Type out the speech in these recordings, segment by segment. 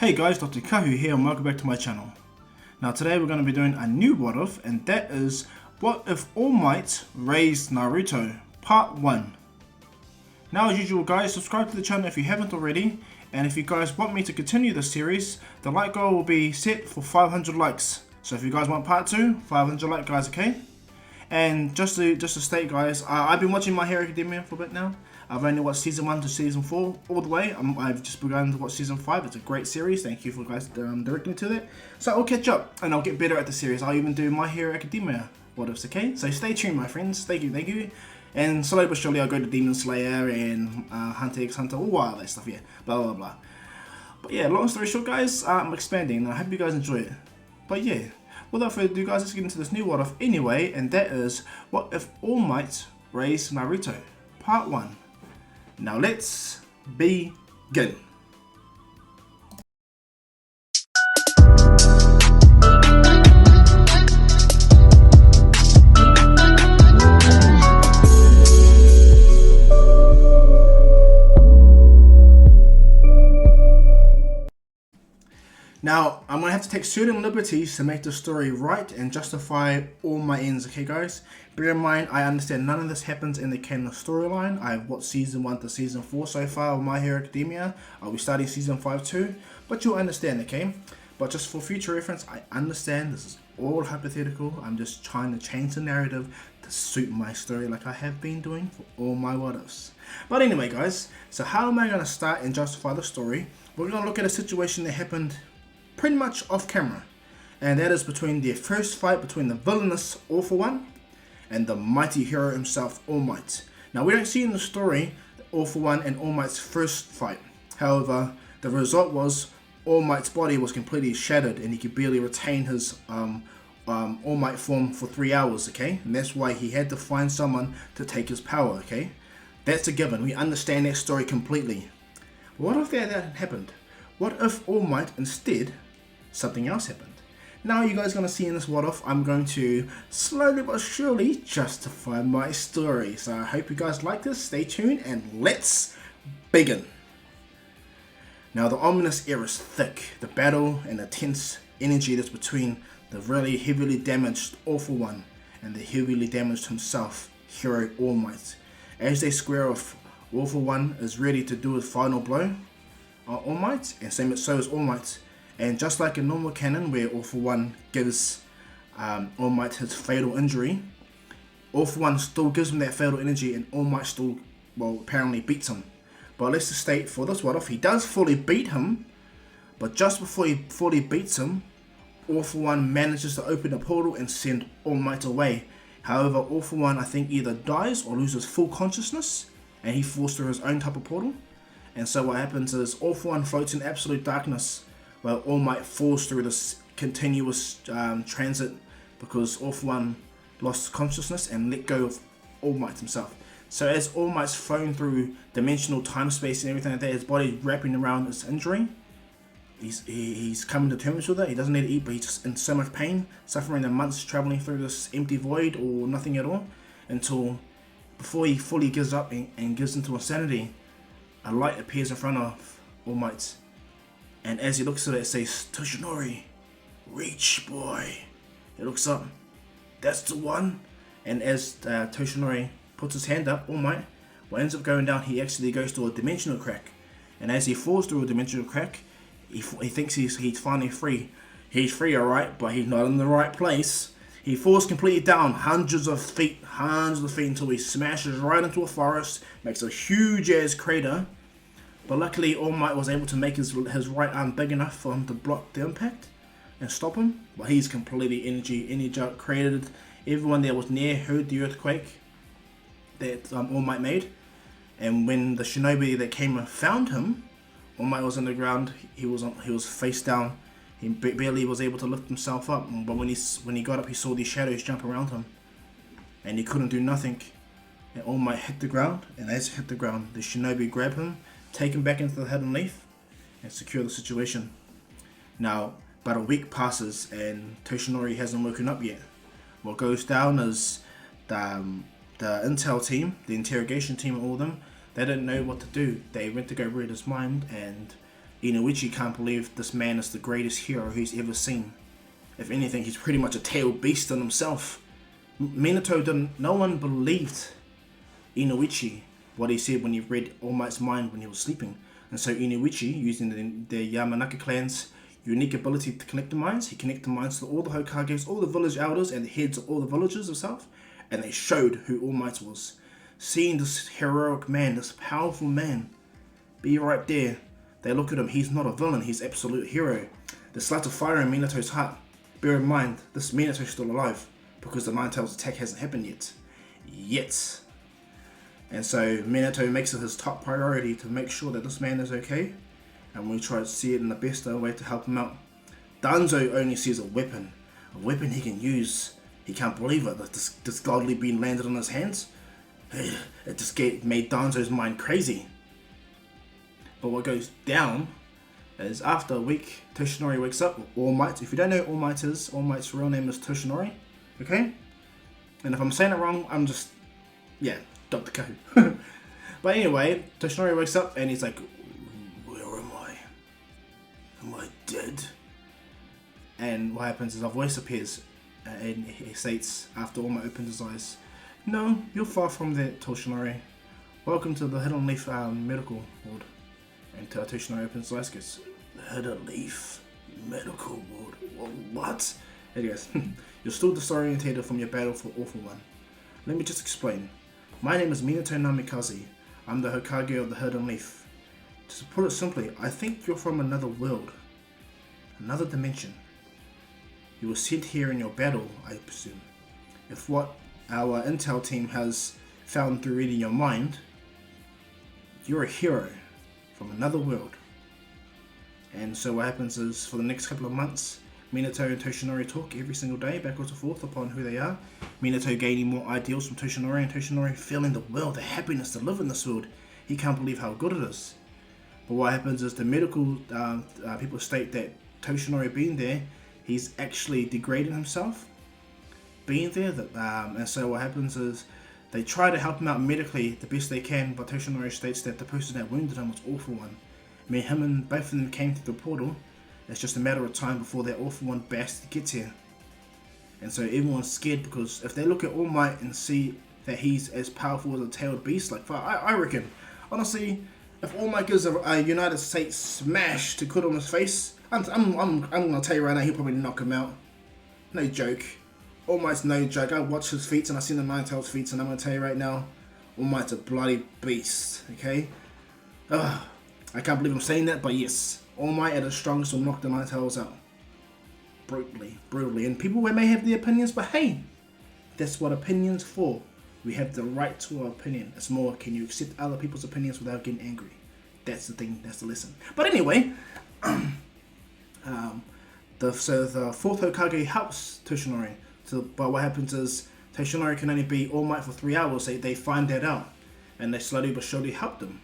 Hey guys, Dr. Kahu here and welcome back to my channel. Now today we're going to be doing a new what if, and that is what if All Might raised Naruto part 1. Now as usual guys, subscribe to the channel if you haven't already, and if you guys want me to continue this series, the like goal will be set for 500 likes. So if you guys want part 2, 500 like guys, okay? And just to state guys, I've been watching My Hero Academia for a bit now. I've only watched season 1 to season 4 all the way. I've just begun to watch season 5. It's a great series. Thank you for guys directing me to that. So I'll catch up and I'll get better at the series. I'll even do My Hero Academia what ifs, okay? So stay tuned my friends. Thank you. And slowly but surely I'll go to Demon Slayer and Hunter x Hunter, all that stuff, yeah. Blah. But yeah, long story short guys, I'm expanding and I hope you guys enjoy it. But yeah, without further ado guys, let's get into this new what if anyway, and that is what if All Might raised Naruto part 1. Now let's begin. Now, I'm going to have to take certain liberties to make the story right and justify all my ends, okay guys? Bear in mind, I understand none of this happens in the canon storyline. I've watched season 1 to season 4 so far of My Hero Academia. I'll be starting season 5 too, but you'll understand, okay? But just for future reference, I understand this is all hypothetical. I'm just trying to change the narrative to suit my story like I have been doing for all my what ifs. But anyway guys, so how am I going to start and justify the story? We're going to look at a situation that happened pretty much off camera, and that is between the first fight between the villainous All For One and the mighty hero himself, All Might. Now we don't see in the story All For One and All Might's first fight. However, the result was All Might's body was completely shattered and he could barely retain his All Might form for 3 hours, okay? And that's why he had to find someone to take his power, okay? That's a given. We understand that story completely. What if that hadn't happened? What if All Might instead something else happened? Now you guys are going to see in this what if, I'm going to slowly but surely justify my story. So I hope you guys like this, stay tuned and let's begin. Now the ominous air is thick, the battle and the tense energy that's between the really heavily damaged All For One and the heavily damaged himself, hero All Might. As they square off, All For One is ready to do his final blow on All Might, and so is All Might. And just like in normal canon where All For One gives All Might his fatal injury, All For One still gives him that fatal energy and All Might still, well, apparently beats him. But let's just state for this what if, he does fully beat him, but just before he fully beats him, All For One manages to open a portal and send All Might away. However, All For One I think either dies or loses full consciousness and he falls through his own type of portal. And so what happens is All For One floats in absolute darkness while All Might falls through this continuous transit because All For One lost consciousness and let go of All Might himself. So as All Might's flown through dimensional time, space and everything like that, his body wrapping around his injury, he's coming to terms with it. He doesn't need to eat, but he's just in so much pain, suffering the months traveling through this empty void or nothing at all, until before he fully gives up and gives into insanity, a light appears in front of All Might, and as he looks at it, it says, "Toshinori, reach boy." He looks up, that's the one. And as Toshinori puts his hand up, All Might, what ends up going down, he actually goes through a dimensional crack. And as he falls through a dimensional crack, he thinks he's finally free. He's free, alright, but he's not in the right place. He falls completely down, hundreds of feet until he smashes right into a forest, makes a huge ass crater. But luckily All Might was able to make his right arm big enough for him to block the impact and stop him. But he's completely energy created. Everyone that was near heard the earthquake that All Might made. And when the shinobi that came and found him, All Might was on the ground. He was face down. He barely was able to lift himself up, but when he got up, he saw these shadows jump around him, and he couldn't do nothing. And All Might hit the ground, and as he hit the ground, the shinobi grabbed him, take him back into the Hidden Leaf, and secure the situation. Now, about a week passes, and Toshinori hasn't woken up yet. What goes down is the intel team, the interrogation team, and all of them, they didn't know what to do. They went to go read his mind, and Inuichi can't believe this man is the greatest hero he's ever seen. If anything, he's pretty much a tailed beast in himself. Minato didn't, no one believed Inuichi what he said when he read All Might's mind when he was sleeping. And so Inuichi, using the Yamanaka clan's unique ability to connect the minds, he connected the minds to all the Hokages, all the village elders, and the heads of all the villages himself, and they showed who All Might was. Seeing this heroic man, this powerful man, be right there, they look at him, he's not a villain, he's absolute hero. There's light of fire in Minato's heart. Bear in mind, this Minato's still alive, because the Nine Tails attack hasn't happened yet. And so Minato makes it his top priority to make sure that this man is okay, and we try to see it in the best way to help him out. Danzo only sees a weapon he can use. He can't believe it, that this godly being landed on his hands. It just made Danzo's mind crazy. But what goes down is after a week, Toshinori wakes up with All Might. If you don't know who All Might is, All Might's real name is Toshinori, okay? And if I'm saying it wrong, I'm just, Dr. Kahu. But anyway, Toshinori wakes up and he's like, where am I? Am I dead? And what happens is a voice appears and he states, after All Might opens his eyes, no, you're far from that, Toshinori. Welcome to the Hidden Leaf Medical Ward. And Toshinori opens his eyes and goes, Hidden Leaf Medical Ward? What? And he goes, you're still disorientated from your battle for Awful One. Let me just explain. My name is Minato Namikaze. I'm the Hokage of the Hidden Leaf. To put it simply, I think you're from another world. Another dimension. You were sent here in your battle, I presume. If what our intel team has found through reading your mind, you're a hero from another world. And so what happens is, for the next couple of months, Minato and Toshinori talk every single day, backwards and forth upon who they are. Minato gaining more ideals from Toshinori, and Toshinori feeling the world, the happiness to live in this world. He can't believe how good it is. But what happens is the medical people state that Toshinori being there, he's actually degrading himself being there. And so what happens is they try to help him out medically the best they can, but Toshinori states that the person that wounded him was Awful One. Him and both of them came through the portal. It's just a matter of time before that Awful One bastard gets here. And so everyone's scared, because if they look at All Might and see that he's as powerful as a tailed beast, like I reckon, honestly, if All Might gives a United States smash to put on his face, I'm gonna tell you right now, he'll probably knock him out. No joke. All Might's no joke. I watch his feats and I seen the Nine Tails feats, and I'm gonna tell you right now, All Might's a bloody beast. Okay. I can't believe I'm saying that, but yes, All Might at his strongest will knock the Nine Tails out. Brutally. And people may have their opinions, but hey, that's what opinions for. We have the right to our opinion. It's more, can you accept other people's opinions without getting angry? That's the thing, that's the lesson. But anyway, the fourth Hokage helps Toshinori. But what happens is, Toshinori can only be All Might for 3 hours. They find that out, and they slowly but surely help them.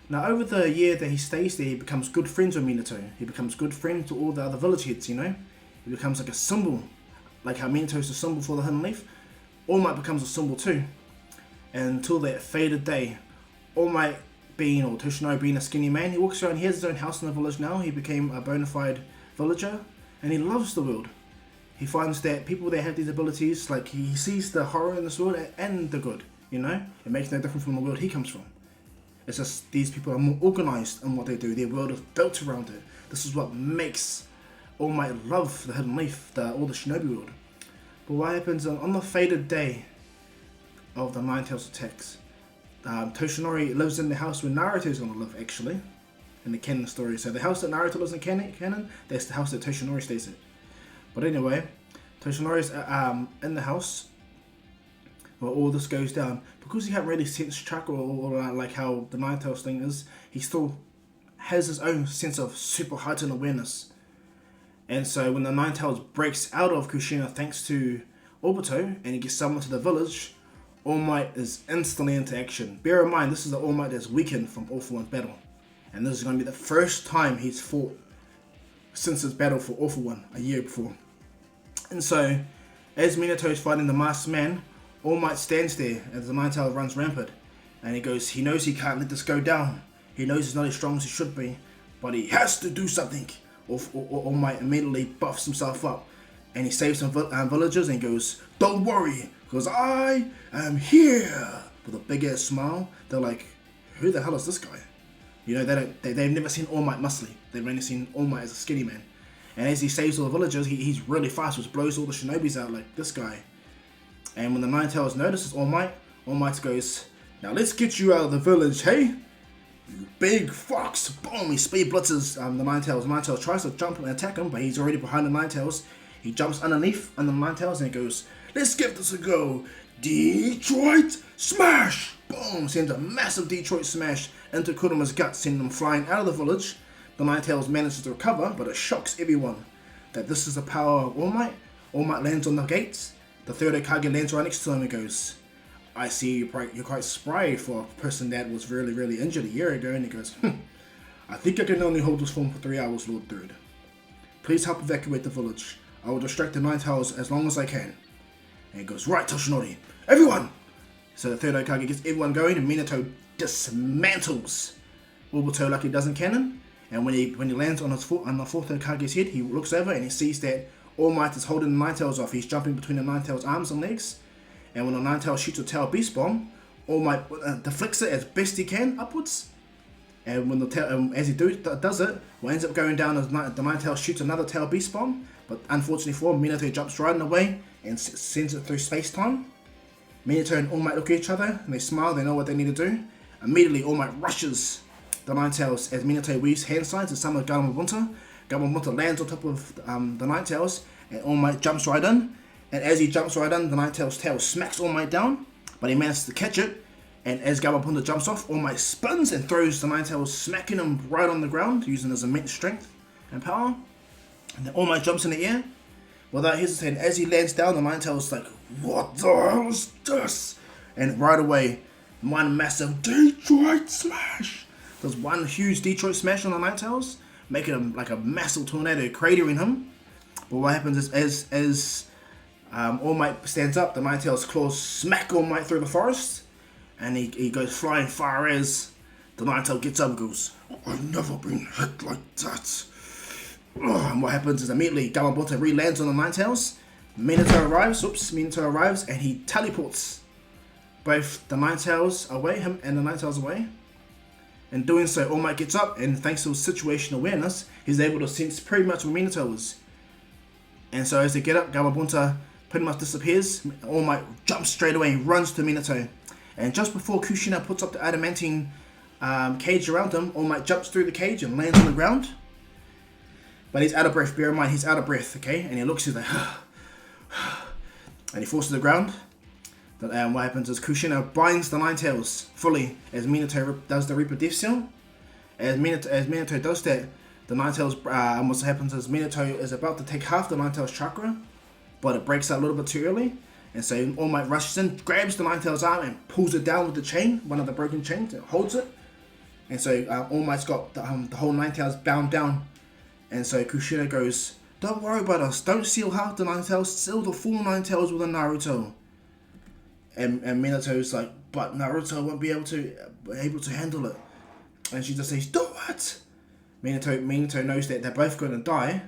Now, over the year that he stays there, he becomes good friends with Minato. He becomes good friends to all the other village heads, you know? He becomes like a symbol. Like how Minato is a symbol for the Hidden Leaf, All Might becomes a symbol too. And until that fated day, All Might or Toshinori being a skinny man, he walks around, he has his own house in the village now. He became a bona fide villager, and he loves the world. He finds that people that have these abilities, like he sees the horror in this world and the good, you know? It makes no difference from the world he comes from. It's just these people are more organized in what they do. Their world is built around it. This is what makes All Might love the Hidden Leaf, all the shinobi world. But what happens on the fated day of the Nine Tails attacks, Toshinori lives in the house where Naruto is going to live, actually, in the canon story. So the house that Naruto lives in canon, that's the house that Toshinori stays in. But anyway, Toshinori's in the house where all this goes down. Because he can't really sense chakra or like how the Nine Tails thing is, he still has his own sense of super heightened awareness. And so when the Nine Tails breaks out of Kushina thanks to Obito and he gets summoned to the village, All Might is instantly into action. Bear in mind, this is the All Might that's weakened from Awful One's battle. And this is going to be the first time he's fought since his battle for Awful One a year before. And so, as Minato is fighting the masked man, All Might stands there as the Nine Tails runs rampant. And he knows he can't let this go down. He knows he's not as strong as he should be. but he has to do something. All Might immediately buffs himself up, and he saves some villagers and goes, "Don't worry, because I am here." With a big ass smile. They're like, "Who the hell is this guy?" You know, they've never seen All Might muscly. They've only seen All Might as a skinny man. And as he saves all the villagers, he's really fast, which blows all the shinobis out like this guy. And when the Ninetales notices All Might goes, "Now let's get you out of the village, hey? You big fox." Boom, he speed blitzes the Ninetales. Ninetales tries to jump and attack him, but he's already behind the Ninetales. He jumps underneath the Ninetales and he goes, "Let's give this a go. Detroit Smash!" Boom, sends a massive Detroit Smash into Kuruma's gut, sending him flying out of the village. The Ninetales manages to recover, but it shocks everyone that this is the power of All Might. All Might lands on the gates. The third Hokage lands right next to him and goes, "I see you're quite spry for a person that was really, really injured a year ago." And he goes, "I think I can only hold this form for 3 hours, Lord Third. Please help evacuate the village. I will distract the Ninetales as long as I can." And he goes, "Right, Toshinori, everyone!" So the third Hokage gets everyone going, and Minato dismantles Obito like he does in canon. And when he lands on the fourth Hokage's head, he looks over and he sees that All Might is holding the Ninetales off. He's jumping between the Ninetales' arms and legs. And when the Ninetales shoots a Tail Beast Bomb, All Might deflects it as best he can upwards. And when as he does it, what ends up going down is the Ninetales shoots another Tail Beast Bomb. But unfortunately for him, Minato jumps right in the way and sends it through space-time. Minato and All Might look at each other and they smile. They know what they need to do. Immediately, All Might rushes the Ninetales as Minato weaves hand signs and summons Gamabunta. Gamabunta lands on top of the Ninetales and All Might jumps right in. And as he jumps right in, the Ninetales' tail smacks All Might down, but he manages to catch it. And as Gamabunta jumps off, All Might spins and throws the Ninetales, smacking him right on the ground, using his immense strength and power. And then All Might jumps in the air without hesitating. As he lands down, the Ninetales like, "What the hell is this?" And right away, one massive Detroit Smash. There's one huge Detroit Smash on the Ninetales, making him like a massive tornado, cratering him. But what happens is, as All Might stands up, the Ninetales claws smack All Might through the forest, and he goes flying far as the Ninetale gets up and goes, "I've never been hit like that." And what happens is immediately Gamabunta re-lands on the Ninetales. Minato arrives, and he teleports both the Ninetales away, him and the Ninetales away. In doing so, All Might gets up, and thanks to his situational awareness, he's able to sense pretty much where Minato is. And so as they get up, Gamabunta pretty much disappears. All Might jumps straight away and runs to Minato. And just before Kushina puts up the adamantine cage around him, All Might jumps through the cage and lands on the ground. But he's out of breath. Bear in mind, he's out of breath, okay? And he looks, he's like, and he falls to the ground. And what happens is Kushina binds the Ninetales fully as Minato does the Reaper Death Seal. As Minato does that, the Ninetales, what happens is Minato is about to take half the Ninetales chakra, but it breaks out a little bit too early. And so All Might rushes in, grabs the Ninetales arm and pulls it down with the chain, one of the broken chains, and holds it. And so All Might's got the whole Ninetales bound down. And so Kushina goes, "Don't worry about us, don't seal half the Ninetales, seal the full Ninetales with a Naruto." And Minato's like, "But Naruto won't be able to handle it." And she just says, "Do it!" Minato knows that they're both going to die.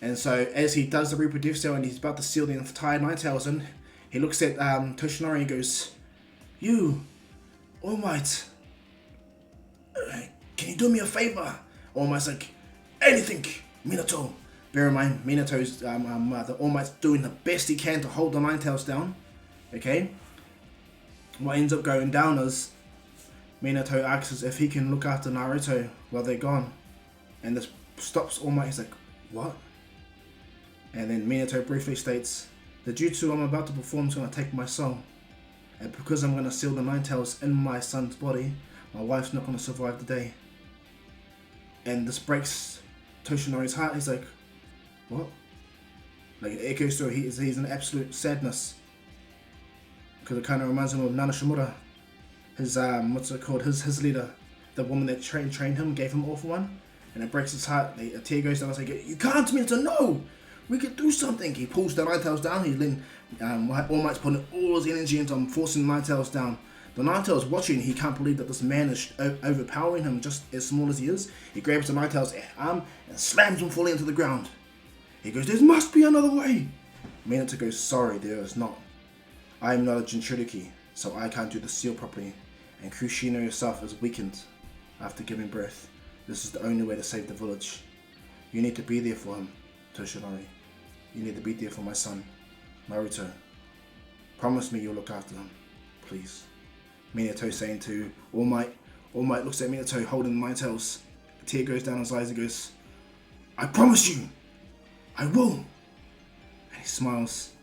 And so as he does the Reaper Death Seal and he's about to seal the entire Ninetales in, he looks at Toshinori and goes, "You, All Might, can you do me a favor?" All Might's like, "Anything, Minato." Bear in mind, Minato's All Might's doing the best he can to hold the Ninetales down. Okay? What ends up going down is Minato asks if he can look after Naruto while they're gone. And this stops All Might. He's like, "What?" And then Minato briefly states, "The jutsu I'm about to perform is going to take my soul. And because I'm going to seal the Ninetales in my son's body, my wife's not going to survive the day." And this breaks Toshinori's heart. He's like, "What?" Like it echoes through. He's in absolute sadness. Because it kind of reminds him of Nanoshimura. His, his leader. The woman that trained him, gave him All For One. And it breaks his heart. A tear goes down. I like, "You can't, Minato, no! We could do something." He pulls the Ninetales down. All Might's putting all his energy into forcing the Ninetales down. The Nine-Tails watching, he can't believe that this man is overpowering him just as small as he is. He grabs the Nine-Tails arm and slams him fully into the ground. He goes, "There must be another way." Minato goes, "Sorry, there is not. I am not a Jinchuriki, so I can't do the seal properly. And Kushina herself is weakened after giving birth. This is the only way to save the village. You need to be there for him, Toshinori. You need to be there for my son, Naruto. Promise me you'll look after him, please." Minato saying to All Might. All Might looks at Minato holding the Nine-Tails. A tear goes down his eyes and goes, "I promise you, I will." And he smiles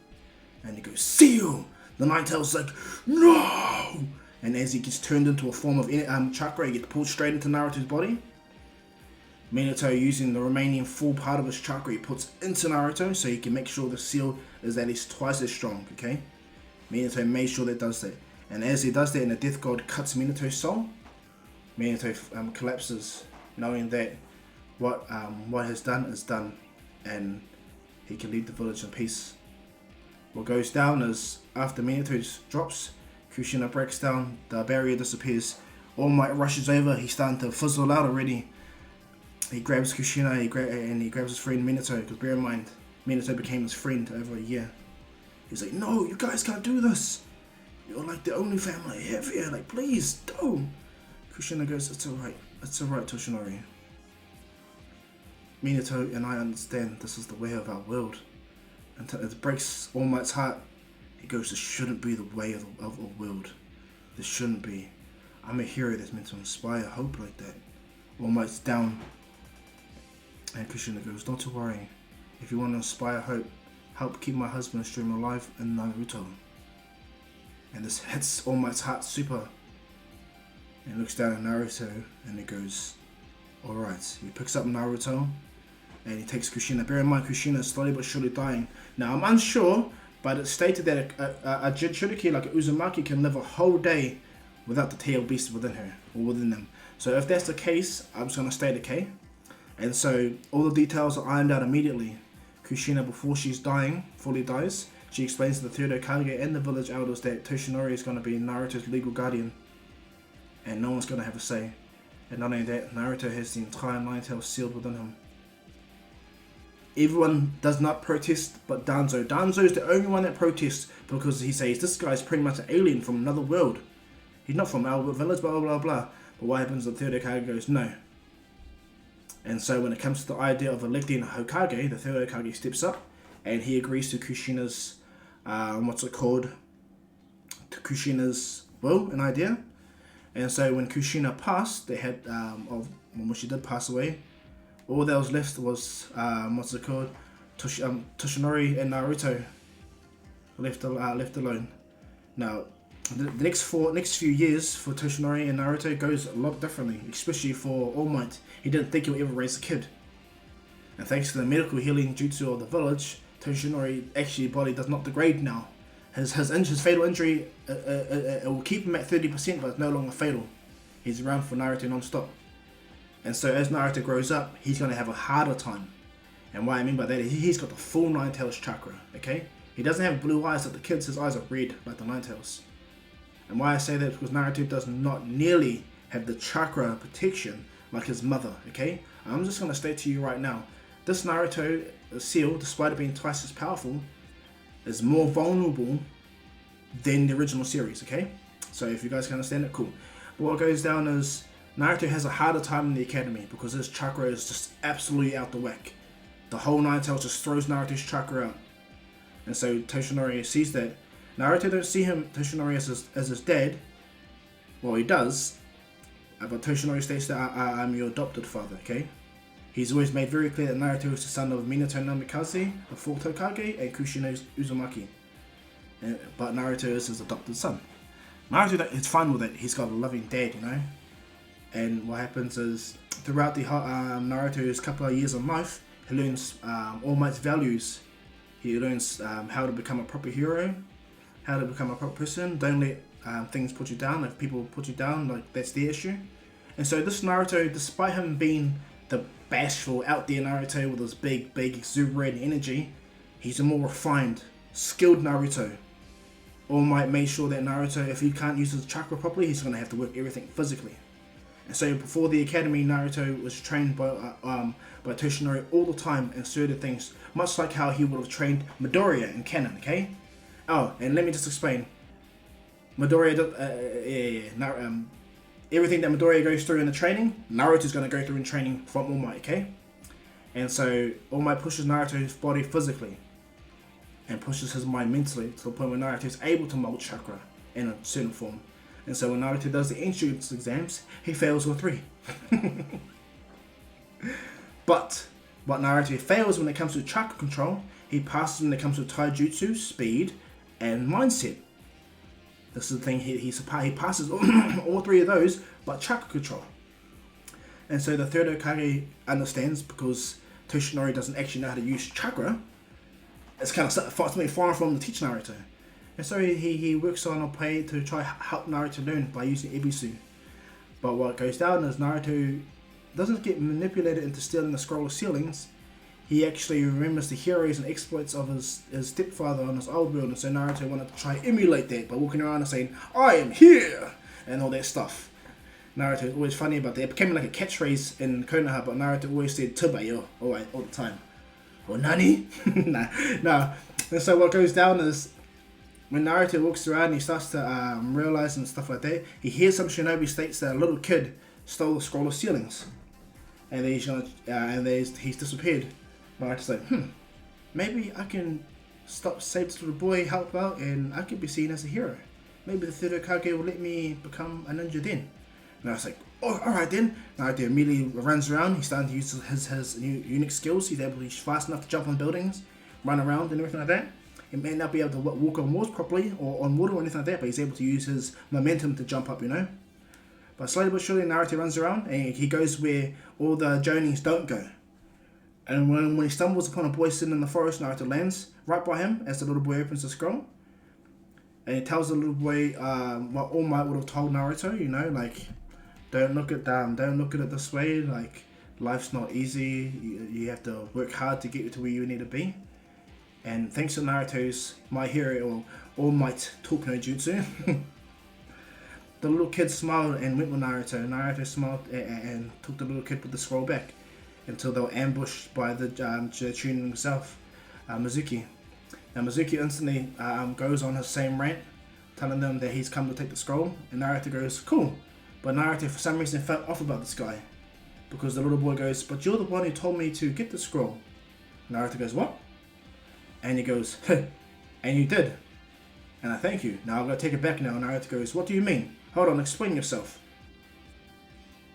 and he goes, "Seal!" The Nine-Tails like, "No!" And as he gets turned into a form of chakra, he gets pulled straight into Naruto's body. Minato, using the remaining full part of his chakra, he puts into Naruto so he can make sure the seal is at least twice as strong, okay? Minato made sure that it does that. And as he does that and the Death God cuts Minato's soul, Minato collapses, knowing that what has done is done and he can leave the village in peace. What goes down is, after Minato drops, Kushina breaks down, the barrier disappears, All Might rushes over, he's starting to fizzle out already. He grabs Kushina and he grabs his friend Minato, because bear in mind, Minato became his friend over a year. He's like, "No, you guys can't do this. You're like the only family I have here, like please, don't." Kushina goes, it's alright, Toshinori. Minato and I understand this is the way of our world. And it breaks All Might's heart. He goes, "This shouldn't be the way of the world. This shouldn't be. I'm a hero that's meant to inspire hope like that." All Might's down. And Kushina goes, "Not to worry. If you want to inspire hope, help keep my husband's dream alive in Naruto." And this hits All Might's heart super. And he looks down at Naruto and he goes, "Alright." He picks up Naruto and he takes Kushina. Bear in mind, Kushina is slowly but surely dying. Now, I'm unsure, but it's stated that a Jinchuriki like a Uzumaki can live a whole day without the tail beast within her or within them. So if that's the case, I'm just going to state okay. And so all the details are ironed out immediately. Kushina, before she's dying, fully dies, she explains to the third Hokage and the village elders that Toshinori is going to be Naruto's legal guardian. And no one's going to have a say. And not only that, Naruto has the entire Nine-Tails sealed within him. Everyone does not protest but Danzo. Danzo is the only one that protests because he says this guy's pretty much an alien from another world. He's not from our village, blah blah blah blah. But what happens, the third Hokage goes, "No." And so when it comes to the idea of electing a Hokage, the third Hokage steps up and he agrees to Kushina's, to Kushina's will and idea. And so when Kushina passed, they had, when she did pass away, all that was left was, Toshinori and Naruto left alone. Now, the next few years for Toshinori and Naruto goes a lot differently, especially for All Might. He didn't think he would ever raise a kid. And thanks to the medical healing jutsu of the village, Toshinori actually body does not degrade now. His fatal injury, it will keep him at 30%, but it's no longer fatal. He's around for Naruto non-stop. And so as Naruto grows up, he's going to have a harder time. And what I mean by that is he's got the full Nine-Tails chakra, okay? He doesn't have blue eyes like the kids, his eyes are red like the Nine-Tails. And why I say that is because Naruto does not nearly have the chakra protection like his mother, okay? I'm just going to state to you right now, this Naruto seal, despite it being twice as powerful, is more vulnerable than the original series, okay? So if you guys can understand it, cool. But what goes down is Naruto has a harder time in the academy because his chakra is just absolutely out the whack. The whole Nine-Tails just throws Naruto's chakra out. And so Toshinori sees that. Naruto don't see Toshinori as his dad. Well, he does. But Toshinori states that I'm your adopted father, okay? He's always made very clear that Naruto is the son of Minato Namikaze, the fourth Hokage, and Kushina Uzumaki. But Naruto is his adopted son. Naruto is fine with it. He's got a loving dad, you know? And what happens is, throughout the Naruto's couple of years of life, he learns All Might's values. He learns how to become a proper hero, how to become a proper person. Don't let things put you down. If people put you down, like that's their issue. And so this Naruto, despite him being the bashful, out there Naruto with his big exuberant energy, he's a more refined, skilled Naruto. All Might made sure that Naruto, if he can't use his chakra properly, he's gonna have to work everything physically. And so before the academy, Naruto was trained by Toshinori all the time in certain things, much like how he would have trained Midoriya in canon. Okay. Oh, and let me just explain. Midoriya, everything that Midoriya goes through in the training, Naruto's gonna go through in training from All Might. Okay. And so All Might pushes Naruto's body physically and pushes his mind mentally to the point where Naruto is able to mold chakra in a certain form. And so when Naruto does the entrance exams, he fails all 3. But Naruto fails when it comes to chakra control, he passes when it comes to taijutsu, speed, and mindset. This is the thing, he passes all 3 of those, but chakra control. And so the third Hokage understands, because Toshinori doesn't actually know how to use chakra, it's kind of something far from the teach Naruto. And so he works on a play to try help Naruto learn by using Ebisu. But what goes down is Naruto doesn't get manipulated into stealing the scroll of ceilings. He actually remembers the heroes and exploits of his stepfather on his old world, and so Naruto wanted to try and emulate that by walking around and saying, "I am here!" and all that stuff. Naruto is always funny about that. It became like a catchphrase in Konoha, but Naruto always said "Tubayo" all the time. Or Nani? nah. And so what goes down is, when Naruto walks around, he starts to realize and stuff like that. He hears some shinobi states that a little kid stole the scroll of ceilings, and he's disappeared. Naruto's like, maybe I can save this little boy, help out, and I could be seen as a hero. Maybe the third Hokage will let me become a ninja then. And I was like, oh, alright then. Naruto immediately runs around. He's starting to use his new unique skills. He's fast enough to jump on buildings, run around and everything like that. He may not be able to walk on walls properly or on water or anything like that, but he's able to use his momentum to jump up, But slowly but surely, Naruto runs around and he goes where all the Jonins don't go. And when he stumbles upon a boy sitting in the forest, Naruto lands right by him as the little boy opens the scroll. And he tells the little boy what All Might would have told Naruto, like, don't look at it this way, like, life's not easy, you have to work hard to get to where you need to be. And thanks to Naruto's My Hero or All Might Talk no Jutsu, the little kid smiled and went with Naruto. Naruto smiled and took the little kid with the scroll back until they were ambushed by the Chunin himself, Mizuki. Now Mizuki instantly goes on his same rant, telling them that he's come to take the scroll, and Naruto goes, cool. But Naruto for some reason felt off about this guy, because the little boy goes, but you're the one who told me to get the scroll. Naruto goes, what? And he goes, and you did. And I thank you. Now I'm going to take it back now. And Naruto goes, what do you mean? Hold on, explain yourself.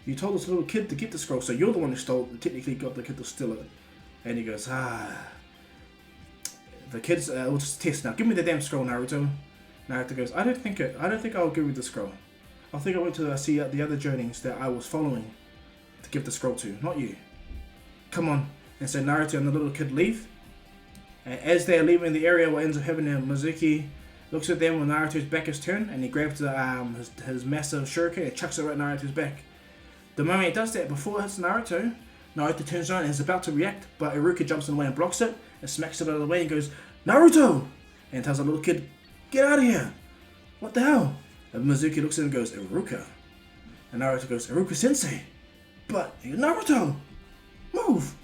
You told this little kid to get the scroll, so you're the one who technically got the kid to steal it. And he goes, the kids will just test. Now give me the damn scroll, Naruto. Naruto goes, I don't think I'll give you the scroll. I think I'll wait till I see the other Jonins that I was following to give the scroll to, not you. Come on. And so Naruto and the little kid leave. And as they're leaving the area, what ends up happening, Mizuki looks at them when Naruto's back is turned, and he grabs his massive shuriken and chucks it right at Naruto's back. The moment he does that, before it hits Naruto turns around and is about to react, but Iruka jumps in the way and blocks it and smacks it out of the way and goes, Naruto! And tells the little kid, get out of here! What the hell? And Mizuki looks at him and goes, Iruka. And Naruto goes, Iruka sensei! But, Naruto! Move!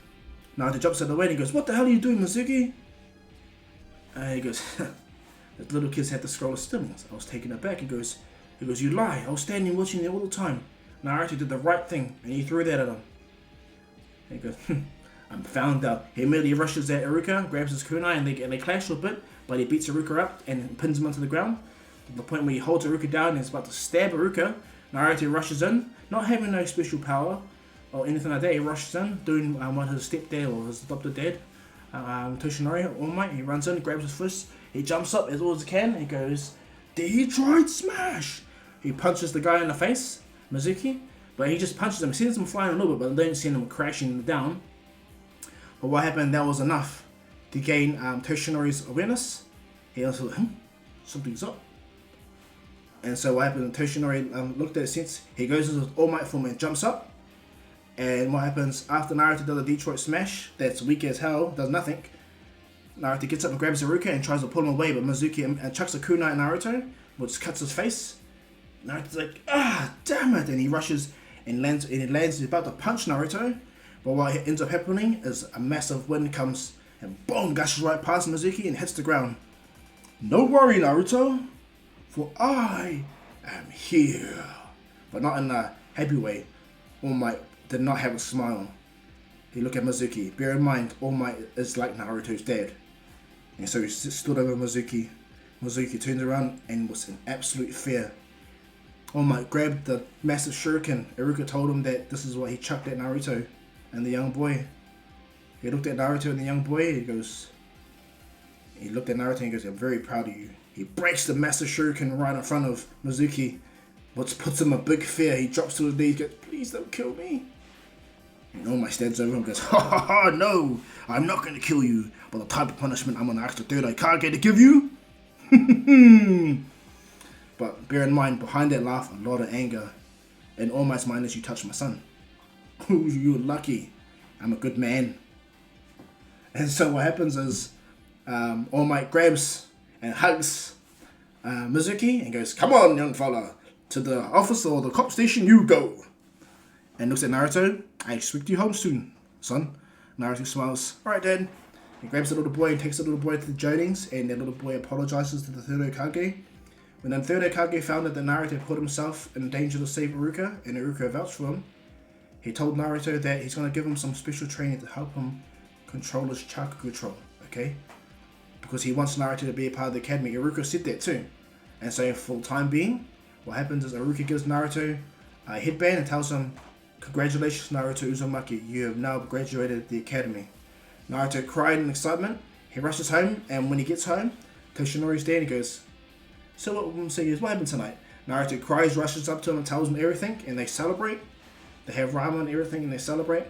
Naruto jumps out of the way and he goes, what the hell are you doing, Mizuki? And he goes, the little kids had the scroll of stillings. I was taken aback. He goes, you lie. I was standing watching you all the time. Naruto did the right thing and he threw that at him. And he goes, I'm found out. He immediately rushes at Iruka, grabs his kunai, and they clash a bit, but he beats Iruka up and pins him onto the ground. To the point where he holds Iruka down and is about to stab Iruka. Naruto rushes in, not having no special power or anything like that. He rushes in, doing what his stepdad or his adopted dad, Toshinori, All Might. He runs in, grabs his fist, he jumps up as well as he can, and he goes, Detroit Smash! He punches the guy in the face, Mizuki, but he just punches him, sends him flying a little bit, but don't send him crashing down. But what happened, that was enough to gain Toshinori's awareness. He also, something's up. And so what happened, Toshinori looked at it since, he goes into his All Might form and jumps up. And what happens after Naruto does a Detroit Smash, that's weak as hell, does nothing. Naruto gets up and grabs Iruka and tries to pull him away, but Mizuki chucks a kunai at Naruto, which cuts his face. Naruto's like, damn it! And he rushes and lands. He's about to punch Naruto, but what ends up happening is a massive wind comes and boom, gushes right past Mizuki and hits the ground. Don't worry, Naruto, for I am here. But not in a happy way. All Might did not have a smile. He looked at Mizuki. Bear in mind, All Might is like Naruto's dad. And so he stood over Mizuki. Mizuki turned around and was in absolute fear. All Might grabbed the massive shuriken. Iruka told him that this is what he chucked at Naruto and the young boy. He looked at Naruto and the young boy. He looked at Naruto and he goes, I'm very proud of you. He breaks the massive shuriken right in front of Mizuki, which puts him in a big fear. He drops to his knees, goes, please don't kill me. And All Might stands over him and goes, ha ha ha, no, I'm not going to kill you. But the type of punishment I'm going to ask the third Hokage to give you? But bear in mind, behind that laugh, a lot of anger. And All Might's mind is, you touched my son. You're lucky. I'm a good man. And so what happens is, All Might grabs and hugs Mizuki and goes, come on, young fella, to the office or the cop station you go. And looks at Naruto, I expect you home soon, son. Naruto smiles, alright dad. He grabs the little boy and takes the little boy to the Jonings, and the little boy apologizes to the third Hokage. When the third Hokage found out that Naruto put himself in danger to save Iruka, and Iruka vouched for him, he told Naruto that he's going to give him some special training to help him control his chakra control, okay? Because he wants Naruto to be a part of the academy. Iruka said that too. And so for the time being, what happens is Iruka gives Naruto a headband and tells him, congratulations Naruto Uzumaki, you have now graduated the academy. Naruto cried in excitement. He rushes home, and when he gets home, Toshinori's there and he goes, so what happened tonight? Naruto cries, rushes up to him and tells him everything, and they celebrate. They have ramen and everything and they celebrate.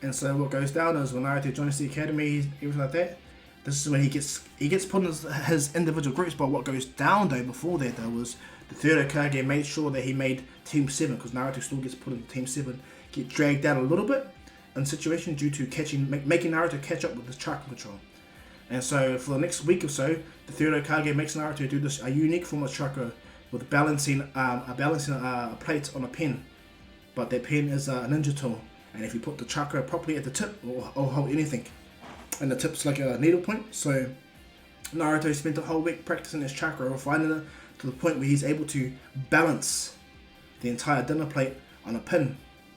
And so what goes down is when Naruto joins the academy, everything like that, this is when he gets put in his individual groups. But what goes down though before that though was the third Hokage made sure that he made Team 7, because Naruto still gets put in Team 7, get dragged out a little bit in situation due to making Naruto catch up with his chakra control. And so for the next week or so, the third Hokage makes Naruto do this a unique form of chakra with balancing a plate on a pen. But that pen is a ninja tool, and if you put the chakra properly at the tip, or hold anything, and the tip's like a needle point. So Naruto spent the whole week practicing his chakra, refining it to the point where he's able to balance the entire dinner plate on a pin,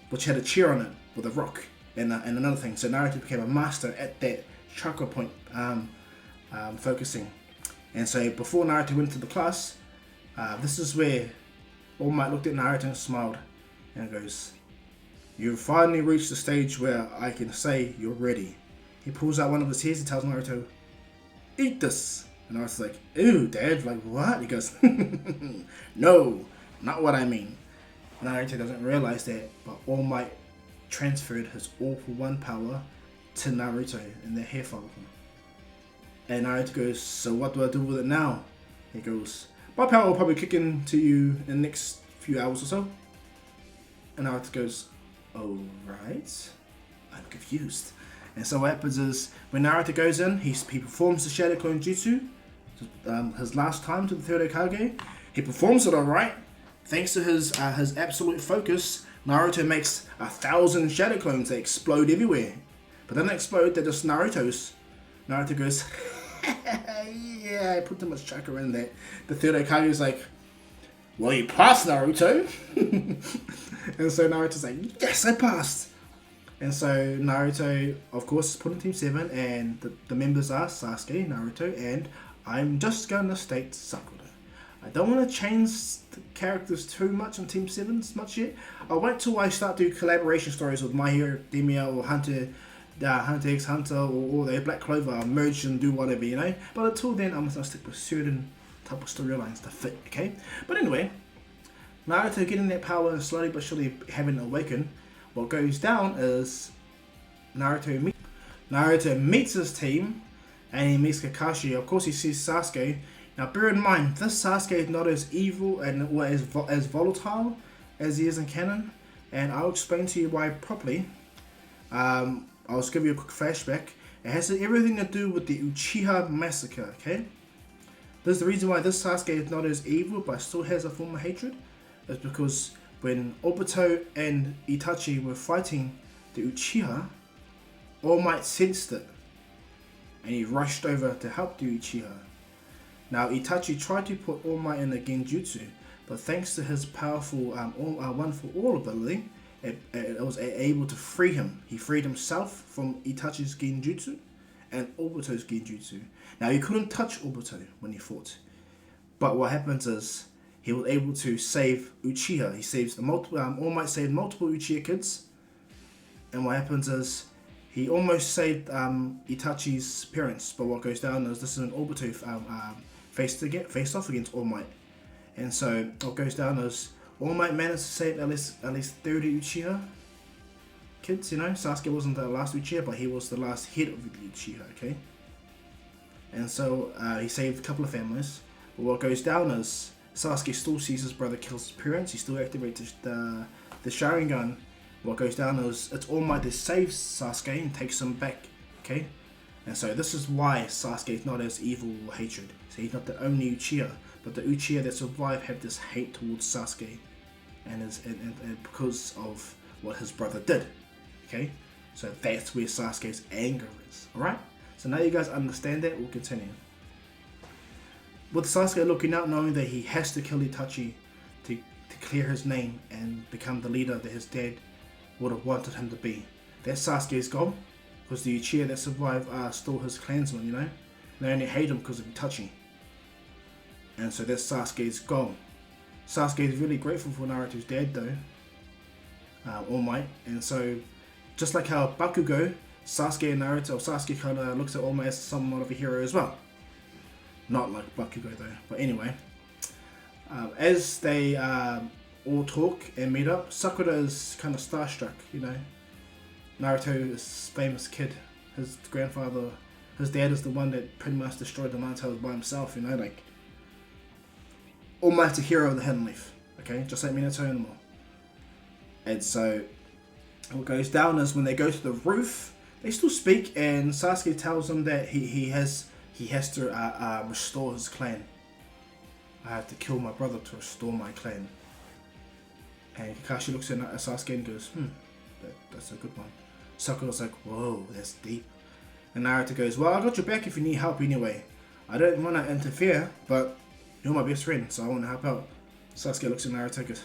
which had a chair on it with a rock and another thing. So Naruto became a master at that chakra point focusing. And so before Naruto went to the class, this is where All Might looked at Naruto and smiled and goes, you've finally reached the stage where I can say you're ready. He pulls out one of his hairs and tells Naruto, eat this. And Naruto's like, ew, dad, like what? He goes, no, not what I mean. Naruto doesn't realize that, but All Might transferred his all-for-one power to Naruto in the hair follicle. And Naruto goes, so what do I do with it now? He goes, my power will probably kick in to you in the next few hours or so. And Naruto goes, oh right, I'm confused. And so what happens is, when Naruto goes in, he performs the Shadow Clone Jutsu, his last time to the third Hokage. He performs it alright. Thanks to his absolute focus, Naruto makes 1,000 Shadow Clones that explode everywhere. But they don't explode, they're just Naruto's. Naruto goes, yeah, I put too much chakra in that. The third Hokage is like, well, you passed, Naruto. And so Naruto's like, yes, I passed. And so Naruto, of course, is put in Team 7, and the members are Sasuke, Naruto, and I'm just going to state Sakura. I don't want to change the characters too much on Team 7 much yet. I'll wait till I start doing collaboration stories with My Hero Academia or Hunter x Hunter or the Black Clover, merge and do whatever, you know. But until then, I'm going to stick with certain type of storylines to fit, okay? But anyway, Naruto getting that power and slowly but surely having it awaken. What goes down is Naruto meets his team, and he meets Kakashi. Of course, he sees Sasuke. Now, bear in mind, this Sasuke is not as evil and or as volatile as he is in canon, and I'll explain to you why properly. I'll just give you a quick flashback. It has everything to do with the Uchiha massacre, okay? There's the reason why this Sasuke is not as evil but still has a form of hatred. Is because when Obito and Itachi were fighting the Uchiha, All Might sensed it and he rushed over to help the Uchiha. Now Itachi tried to put All Might in the Genjutsu, but thanks to his powerful One for All ability, it was able to free him. He freed himself from Itachi's Genjutsu and Obito's Genjutsu. Now he couldn't touch Obito when he fought, but what happens is he was able to save Uchiha. He saves the multiple. All Might saved multiple Uchiha kids, and what happens is he almost saved Itachi's parents. But what goes down is this is an Obito faced off against All Might, and so what goes down is All Might managed to save at least 30 Uchiha kids. You know, Sasuke wasn't the last Uchiha, but he was the last head of the Uchiha. Okay, and so he saved a couple of families. But what goes down is Sasuke still sees his brother kills his parents. He still activates the Sharingan. What goes down is it's All Might that saves Sasuke and takes him back. Okay, and so this is why Sasuke is not as evil or hatred. So he's not the only Uchiha, but the Uchiha that survive have this hate towards Sasuke, and because of what his brother did. Okay, so that's where Sasuke's anger is. All right. So now you guys understand that. We'll continue. With Sasuke looking out, knowing that he has to kill Itachi to clear his name and become the leader that his dad would have wanted him to be. That's Sasuke's goal, because the Uchiha that survive are still his clansmen, you know? They only hate him because of Itachi. And so that's Sasuke's goal. Sasuke is really grateful for Naruto's dad though, All Might. And so, just like how Bakugo, Sasuke and Naruto, Sasuke kind of looks at All Might as somewhat of a hero as well. Not like Bakugo though, but anyway. As they all talk and meet up, Sakura is kind of starstruck, you know. Naruto is famous kid. His grandfather, his dad is the one that pretty much destroyed the Nine Tails by himself, you know, like. All Might's a hero of the Hidden Leaf, okay? Just like Minato and more. And so, what goes down is when they go to the roof, they still speak, and Sasuke tells them that he has to restore his clan. I have to kill my brother to restore my clan. And Kakashi looks at Sasuke and goes, that's a good one. Sakura's like, whoa, that's deep. And Naruto goes, well, I got your back if you need help anyway. I don't want to interfere, but you're my best friend, so I want to help out. Sasuke looks at Naruto and goes,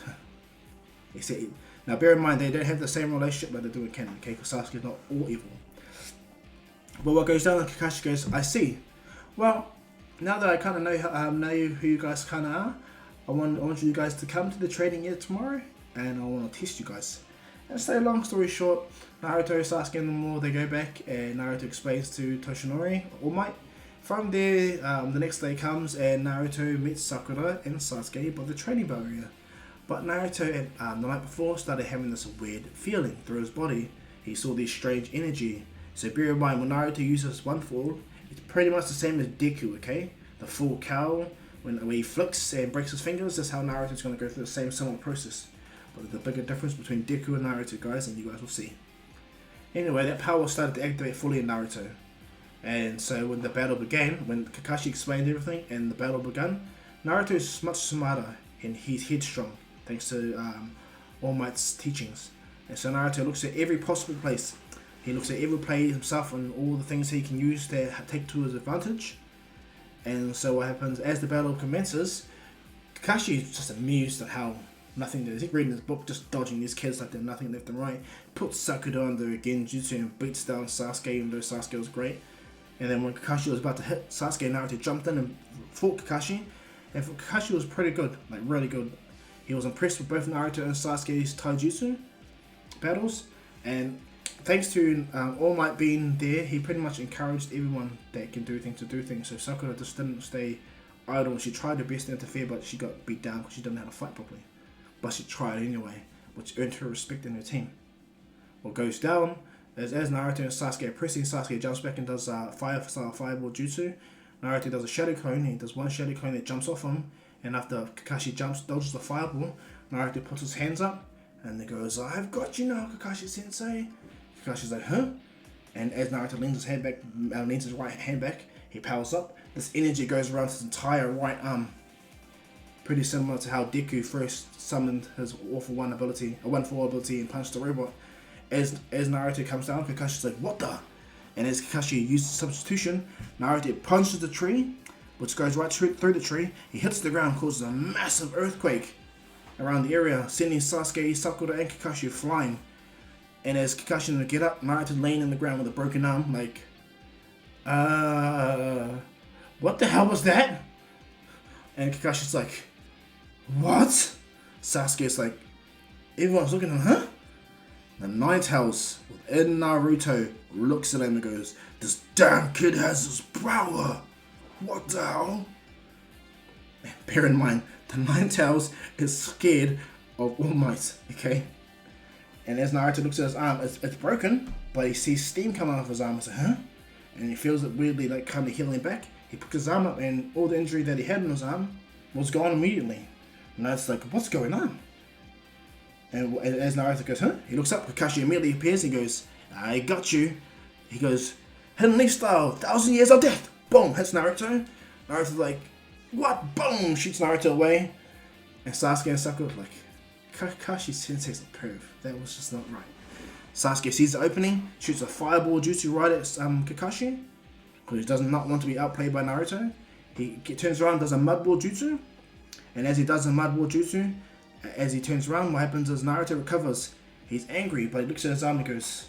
he said, now bear in mind, they don't have the same relationship that they do in canon, okay? Because Sasuke's not all evil. But what goes down, Kakashi goes, I see. Well, now that I kind of know who you guys kind of are, I want you guys to come to the training year tomorrow, and I want to test you guys. And so, long story short, Naruto, Sasuke, and them all, they go back, and Naruto explains to Toshinori, All Might. From there, the next day comes, and Naruto meets Sakura and Sasuke by the training bell area. But Naruto, the night before, started having this weird feeling through his body. He saw this strange energy. So bear in mind, when Naruto uses One For All, it's pretty much the same as Deku, okay? The full cowl, when he flicks and breaks his fingers, that's how Naruto's going to go through the same similar process. But there's a bigger difference between Deku and Naruto, guys, and you guys will see. Anyway, that power started to activate fully in Naruto. And so when the battle began, when Kakashi explained everything and the battle began, Naruto is much smarter and he's headstrong, thanks to All Might's teachings. And so Naruto looks at every possible place. He looks at every play himself and all the things he can use to take to his advantage. And so what happens, as the battle commences, Kakashi is just amused at how nothing there is. He's reading his book, just dodging these kids like they're nothing left and right. Puts Sakura under Genjutsu and beats down Sasuke, even though Sasuke was great. And then when Kakashi was about to hit Sasuke, Naruto jumped in and fought Kakashi. And Kakashi was pretty good, like really good. He was impressed with both Naruto and Sasuke's taijutsu battles. And thanks to All Might being there, he pretty much encouraged everyone that can do things to do things. So Sakura just didn't stay idle. She tried her best to interfere, but she got beat down because she didn't know how to fight properly. But she tried anyway, which earned her respect in her team. What goes down is as Naruto and Sasuke are pressing, Sasuke jumps back and does fireball jutsu. Naruto does a shadow clone. He does one shadow clone that jumps off him, and after Kakashi dodges the fireball, Naruto puts his hands up and he goes, I've got you now, Kakashi Sensei. Kakashi's like, huh? And as Naruto leans his hand back, leans his right hand back, he powers up. This energy goes around his entire right arm. Pretty similar to how Deku first summoned his All-For One ability, a 1-for-all ability, and punched the robot. As Naruto comes down, Kakashi's like, what the? And as Kakashi uses substitution, Naruto punches the tree, which goes right through the tree. He hits the ground, causes a massive earthquake around the area, sending Sasuke, Sakura, and Kakashi flying. And as Kakashi get up, Naruto laying in the ground with a broken arm, like, what the hell was that? And Kakashi's like, what? Sasuke's like, everyone's looking at him, huh? The Ninetales within Naruto looks at him and goes, this damn kid has his power. What the hell? And bear in mind, the Ninetales is scared of All Might, okay? And as Naruto looks at his arm, it's broken, but he sees steam coming out of his arm. He's like, huh? And he feels it weirdly, like, kind of healing back. He picks his arm up, and all the injury that he had in his arm was gone immediately. And Naruto's like, what's going on? And as Naruto goes, huh? He looks up, Kakashi immediately appears, he goes, I got you. He goes, Hidden Leaf style, 1,000 years of death. Boom, hits Naruto. Naruto's like, what? Boom, shoots Naruto away. And Sasuke and Sakura are like, Kakashi Sensei's a perv. That was just not right. Sasuke sees the opening, shoots a fireball jutsu right at Kakashi, because he does not want to be outplayed by Naruto. He turns around, does a mudball jutsu, and as he does a mudball jutsu, as he turns around, what happens is Naruto recovers. He's angry, but he looks at his arm and goes,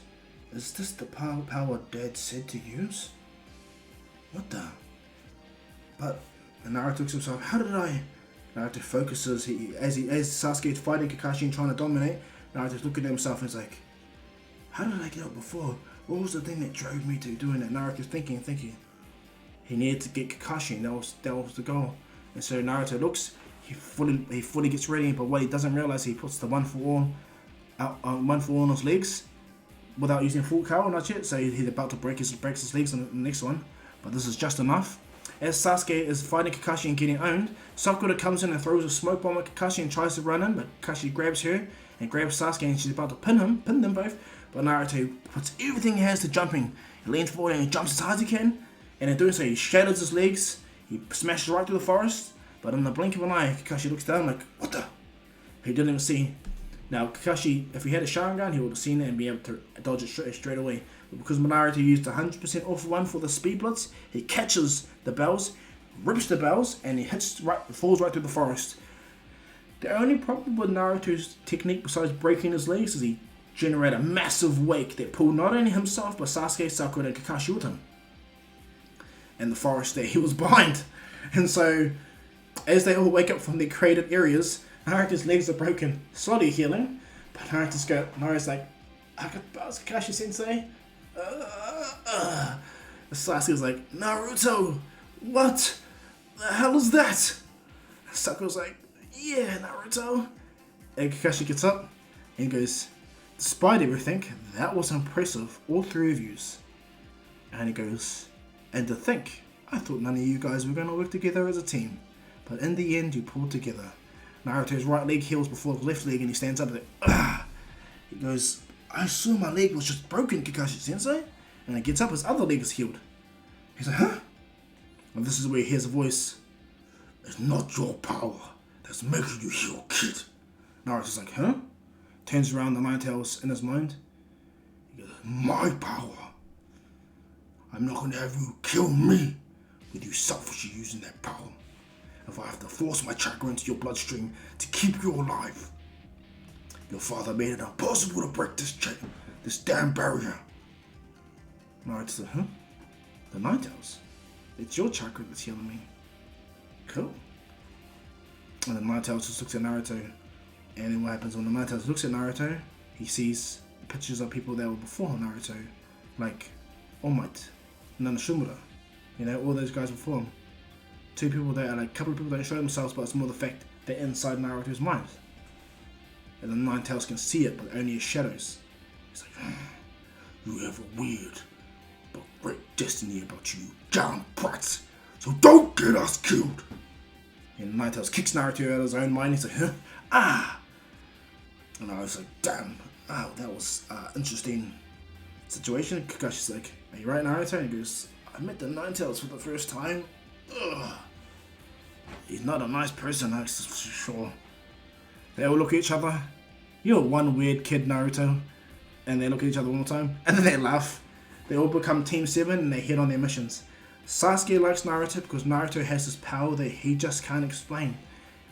is this the power Dad said to use? What the? But Naruto looks at himself, how did I? Naruto focuses, as Sasuke's fighting Kakashi and trying to dominate, Naruto's looking at himself and he's like, how did I get out before? What was the thing that drove me to doing that? Naruto's thinking. He needed to get Kakashi, and that was the goal. And so Naruto looks, he fully gets ready, but what he doesn't realize, he puts the 1-for-all on his legs without using full power, not yet. So he's about to break his legs on the next one, but this is just enough. As Sasuke is fighting Kakashi and getting owned, Sakura comes in and throws a smoke bomb at Kakashi and tries to run in, but Kakashi grabs her and grabs Sasuke and she's about to pin them both, but Naruto puts everything he has to jumping. He leans forward and jumps as hard as he can, and in doing so he shatters his legs, he smashes right through the forest, but in the blink of an eye, Kakashi looks down like, what the? He didn't even see. Now Kakashi, if he had a Sharingan, he would have seen it and be able to dodge it straight away. But because Naruto used 100% All-For-One for the speed blitz, he catches the bells, rips the bells, and he falls right through the forest. The only problem with Naruto's technique, besides breaking his legs, is he generated a massive wake that pulled not only himself, but Sasuke, Sakura, and Kakashi with him. And the forest that he was behind. And so, as they all wake up from their created areas, Naruto's legs are broken, slowly healing, but Naruto's like, I got bounce Kakashi Sensei. Sasuke's like, Naruto, what the hell is that? Sakura's like, yeah, Naruto. And Kakashi gets up and goes, despite everything, that was impressive, all three of yous. And he goes, and to think, I thought none of you guys were going to work together as a team, but in the end you pulled together. Naruto's right leg heals before his left leg and he stands up and he goes, I saw my leg was just broken, Kakashi Sensei. And he gets up, his other leg is healed. He's like, huh? And this is where he hears a voice. It's not your power that's making you heal, kid. Naruto's like, huh? Turns around, the Ninetales in his mind. He goes, my power. I'm not going to have you kill me with you selfishly using that power. If I have to force my chakra into your bloodstream to keep you alive. Your father made it impossible to break this chain, this damn barrier. Naruto said, huh? The Ninetales? It's your chakra that's healing me. Cool. And the Ninetales just looks at Naruto. And then what happens when the Ninetales looks at Naruto, he sees pictures of people that were before Naruto. Like All Might, Nanoshimura. You know, all those guys before him. Two people that are like, a couple of people that don't show themselves, but it's more the fact they're inside Naruto's mind. And the Ninetales can see it, but only as shadows. It's like, you have a weird but great destiny about you, young brats. So don't get us killed. And Ninetales kicks Naruto out of his own mind. He's like, huh? Ah! And I was like, damn. Oh, that was interesting. situation. Kakashi's like, are you right, Naruto? And he goes, I met the Nine Tails for the first time. Ugh. He's not a nice person, that's for sure. They all look at each other. You're one weird kid, Naruto. And they look at each other one more time, and then they laugh. They all become Team 7 and they head on their missions. Sasuke likes Naruto because Naruto has this power that he just can't explain.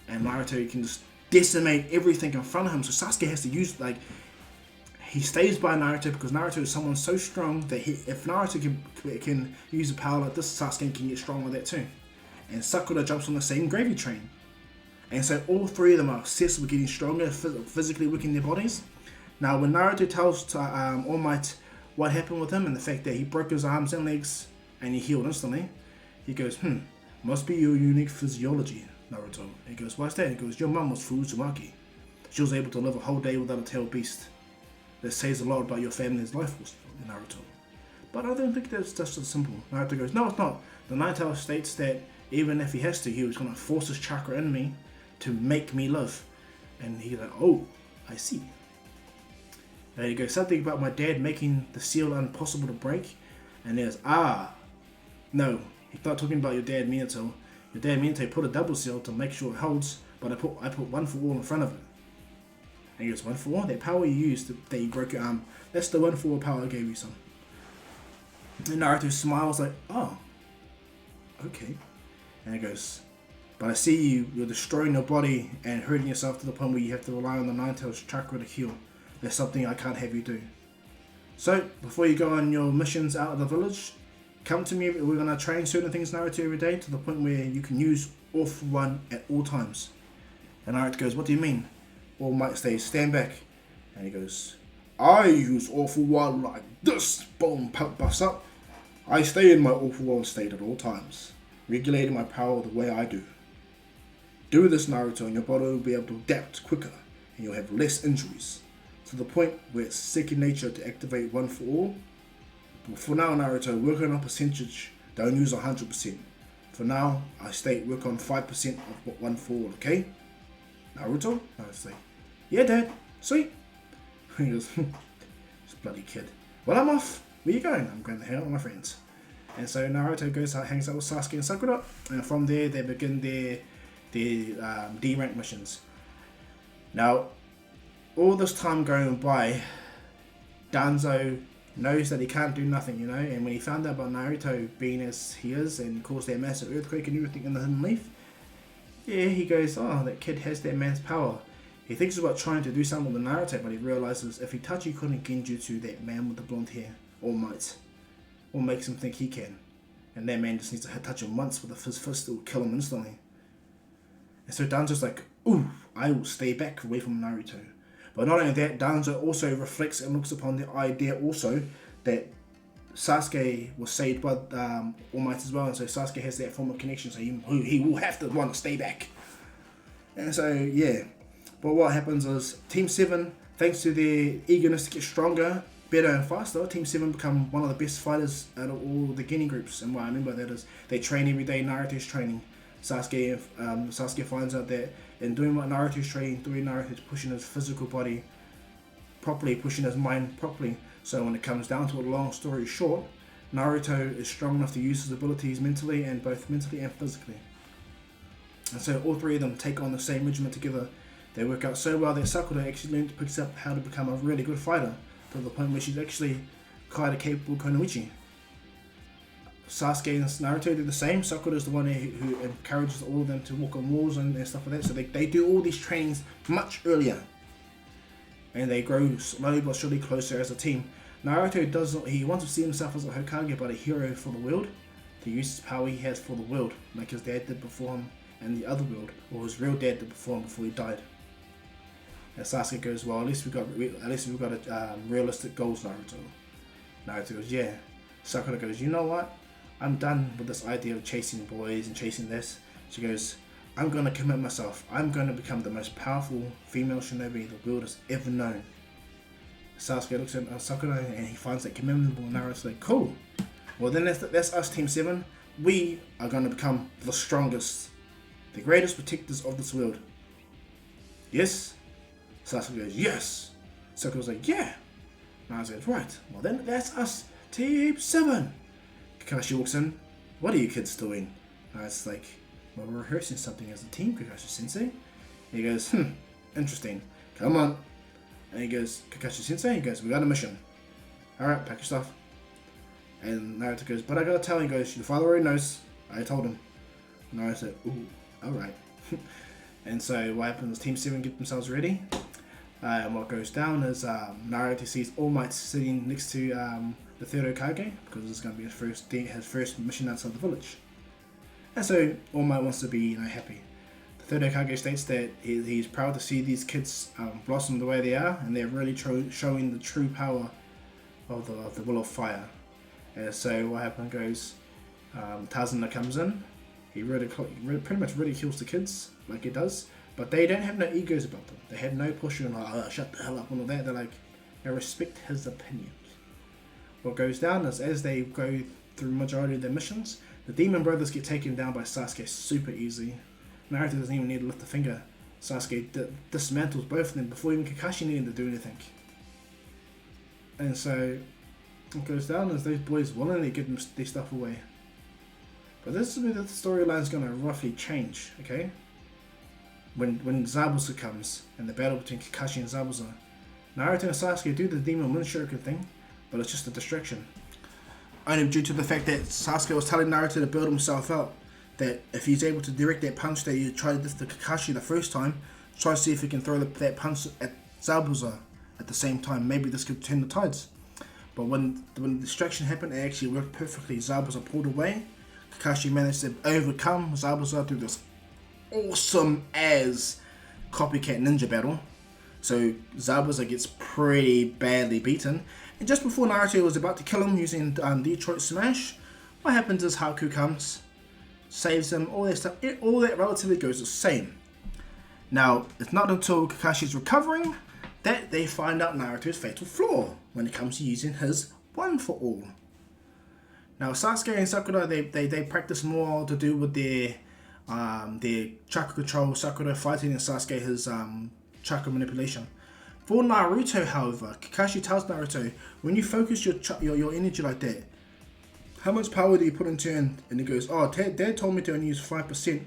And Naruto can just decimate everything in front of him. So Sasuke has to use, like, he stays by Naruto because Naruto is someone so strong that if Naruto can use a power like this, Sasuke can get strong like that too. And Sakura jumps on the same gravy train. And so all three of them are obsessed with getting stronger, physically weakening their bodies. Now when Naruto tells All Might what happened with him and the fact that he broke his arms and legs and he healed instantly, he goes, must be your unique physiology, Naruto. He goes, why's that? He goes, your mum was Uzumaki. She was able to live a whole day without a tailed beast. That says a lot about your family's life force, Naruto. But I don't think that's just as simple. Naruto goes, no, it's not. The Nine Tails states that even if he has to, he was going to force his chakra in me to make me live. And he's like, oh, I see. There you go, something about my dad making the seal impossible to break. And there's, no, he's not talking about your dad Minato. Your dad Minato put a double seal to make sure it holds, but I put one for all in front of it. And he goes, one for all? That power you used, that you broke your arm, that's the one for all power I gave you, son. And Naruto smiles like, oh, okay. And he goes, but I see you're destroying your body and hurting yourself to the point where you have to rely on the Nine Tails chakra to heal. That's something I can't have you do. So, before you go on your missions out of the village, come to me, we're going to train certain things Naruto every day to the point where you can use All for One at all times. And Naruto goes, what do you mean? All Might says, stand back. And he goes, I use All for One like this. Boom, buffs up. I stay in my All for One state at all times, regulating my power the way I do. Do this, Naruto, and your body will be able to adapt quicker, and you'll have less injuries, to the point where it's second nature to activate one for all. But for now, Naruto, work on a percentage, don't use 100%. For now, I state work on 5% of one for all, okay? Naruto? Naruto's like, yeah, Dad, sweet. He goes, this bloody kid. Well, I'm off. Where you going? I'm going to hang out with my friends. And so Naruto goes out, hangs out with Sasuke and Sakura, and from there they begin their D-rank missions. Now, all this time going by, Danzo knows that he can't do nothing, you know, and when he found out about Naruto being as he is and caused that massive earthquake and everything in the Hidden Leaf, yeah, he goes, oh, that kid has that man's power. He thinks about trying to do something with Naruto, but he realizes if he touches Genjutsu that man with the blonde hair, All Might, or makes him think he can. And that man just needs to touch him once with his fist, it will kill him instantly. And so Danzo's like, ooh, I will stay back away from Naruto. But not only that, Danzo also reflects and looks upon the idea also that Sasuke was saved by All Might as well, and so Sasuke has that form of connection, so he will have to want to stay back. And so, yeah. But what happens is, Team 7, thanks to their eagerness to get stronger, better and faster, Team 7 become one of the best fighters out of all the Genin groups. And what I mean by that is, they train every day, Naruto's training. Sasuke finds out that in doing what Naruto's training, Naruto's pushing his physical body properly, pushing his mind properly. So when it comes down to a long story short, Naruto is strong enough to use his abilities mentally and physically. And so all three of them take on the same regiment together. They work out so well that Sakura actually picks up how to become a really good fighter, to the point where she's actually quite a capable Konoichi. Sasuke and Naruto do the same. Sakura is the one who encourages all of them to walk on walls and stuff like that. So they do all these trainings much earlier. And they grow slowly but surely closer as a team. Naruto he wants to see himself as a Hokage, but a hero for the world. To use his power he has for the world, like his dad did before him and the other world, or his real dad did before him before he died. And Sasuke goes, well, at least we've got a realistic goals, Naruto. Naruto goes, yeah. Sakura goes, you know what? I'm done with this idea of chasing boys and chasing this. She goes, I'm going to commit myself. I'm going to become the most powerful female shinobi the world has ever known. Sasuke looks at Sakura and he finds that commendable. Naruto's like, cool. Well then that's us, Team 7. We are going to become the strongest, the greatest protectors of this world. Yes? Sasuke goes, yes. Sakura's like, yeah. Naruto goes, right, well then that's us, Team 7. Kakashi walks in, what are you kids doing? Naruto's like, well, we're rehearsing something as a team, Kakashi-sensei. He goes, interesting, come on. And he goes, Kakashi-sensei, he goes, we got a mission. Alright, pack your stuff. And Naruto goes, but I gotta tell him, he goes, your father already knows, I told him. Naruto said, ooh, alright. And so what happens, Team 7 get themselves ready. And what goes down is Naruto sees All Might sitting next to the third Hokage, because this is going to be his first mission outside the village. And so All Might wants to be happy. The third Hokage states that he's proud to see these kids blossom the way they are, and they're really showing the true power of the Will of Fire. And so what happens goes, Tazuna comes in. He pretty much ridicules the kids like he does, but they don't have no egos about them. They have no pushing like, oh, shut the hell up and all that. They're like, they respect his opinions. What goes down is as they go through the majority of their missions, the Demon Brothers get taken down by Sasuke super easy. Naruto doesn't even need to lift a finger. Sasuke dismantles both of them before even Kakashi needed to do anything. And so what goes down is those boys willingly give them their stuff away. But this is where the storyline is going to roughly change, okay? When Zabuza comes and the battle between Kakashi and Zabuza, Naruto and Sasuke do the Demon Wind Shuriken thing, but it's just a distraction. Only due to the fact that Sasuke was telling Naruto to build himself up, that if he's able to direct that punch that he tried to the Kakashi the first time, try to see if he can throw that punch at Zabuza at the same time. Maybe this could turn the tides. But when the distraction happened, it actually worked perfectly. Zabuza pulled away. Kakashi managed to overcome Zabuza through this awesome as copycat ninja battle. So Zabuza gets pretty badly beaten. And just before Naruto was about to kill him using Detroit Smash, what happens is Haku comes, saves him, all that stuff. All that relatively goes the same. Now, it's not until Kakashi's recovering that they find out Naruto's fatal flaw when it comes to using his One for All. Now, Sasuke and Sakura, they practice more to do with their chakra control, Sakura fighting and Sasuke his chakra manipulation. For Naruto, however, Kakashi tells Naruto, when you focus your energy like that, how much power do you put into it? And he goes, oh, Dad told me to only use 5%,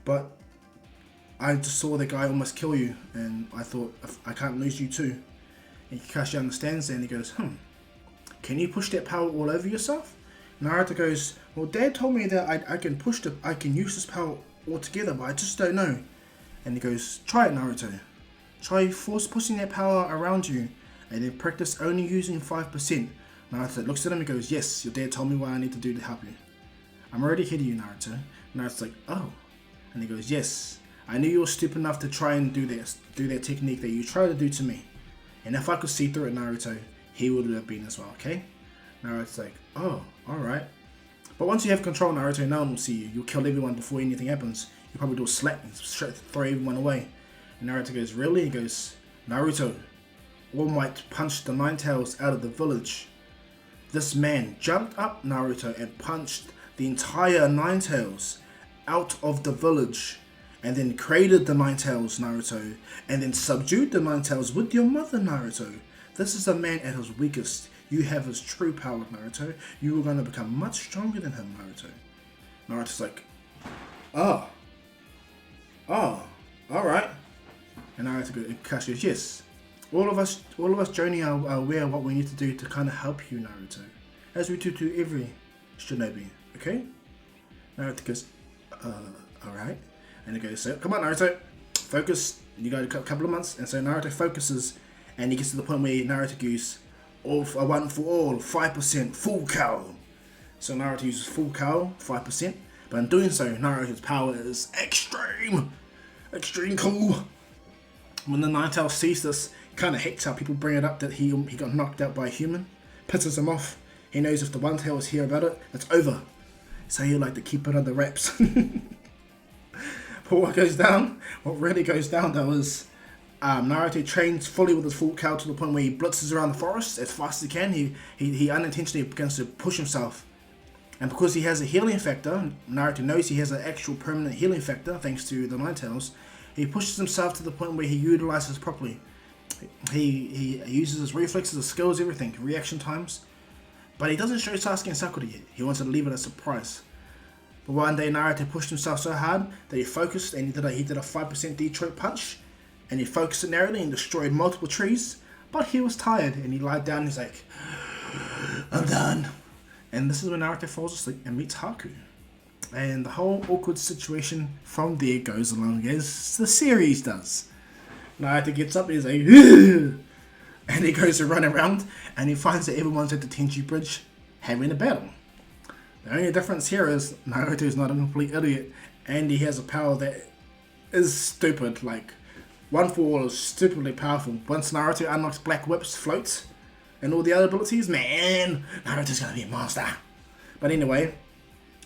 but I just saw the guy almost kill you, and I thought, I can't lose you too. And Kakashi understands that, and he goes, can you push that power all over yourself? Naruto goes, well, Dad told me that I can use this power altogether, but I just don't know. And he goes, try it, Naruto. Try pushing that power around you, and then practice only using 5%. Naruto looks at him and goes, yes, your dad told me what I need to do to help you. I'm already ahead of you, Naruto. Naruto's like, oh. And he goes, yes, I knew you were stupid enough to try and do that technique that you tried to do to me. And if I could see through it, Naruto, he would have been as well, okay? Naruto's like, oh, alright. But once you have control, Naruto, no one will see you. You'll kill everyone before anything happens. You'll probably do a slap and throw everyone away. And Naruto goes, really? He goes, Naruto, All Might punched the Nine Tails out of the village. This man jumped up, Naruto, and punched the entire Nine Tails out of the village. And then created the Nine Tails, Naruto. And then subdued the Nine Tails with your mother, Naruto. This is a man at his weakest. You have his true power, Naruto. You are going to become much stronger than him, Naruto. Naruto's like, oh, alright. And Kakashi goes, yes. All of us Jonin are aware of what we need to do to kind of help you, Naruto. As we do to every shinobi, okay? Naruto goes, alright. And he goes, so come on, Naruto, focus. You got a couple of months. And so Naruto focuses, and he gets to the point where Naruto goes, one for all, 5%, full cow. So Naruto uses full cow, 5%. But in doing so, Naruto's power is extreme cool. When the Nine Tails sees this, kind of hates how people bring it up that he got knocked out by a human. Pisses him off. He knows if the One Tails hear about it, it's over. So he like to keep it under wraps. But what really goes down though is Naruto trains fully with his full cow to the point where he blitzes around the forest as fast as he can. He unintentionally begins to push himself. And because he has a healing factor, Naruto knows he has an actual permanent healing factor thanks to the Nine Tails. He pushes himself to the point where he utilizes properly. He uses his reflexes, his skills, everything, reaction times. But he doesn't show Sasuke and Sakura yet. He wants to leave it a surprise. But one day Naruto pushed himself so hard that he focused and he did a 5% Detroit punch. And he focused it narrowly and destroyed multiple trees. But he was tired and he lied down and he's like, I'm done. And this is when Naruto falls asleep and meets Haku. And the whole awkward situation from there goes along as the series does. Naruto gets up and he's like, ugh! And he goes to run around and he finds that everyone's at the Tenchi Bridge having a battle. The only difference here is Naruto is not a complete idiot and he has a power that is stupid. Like, One for All is stupidly powerful. Once Naruto unlocks Black Whip's floats and all the other abilities, man, Naruto's gonna be a monster. But anyway,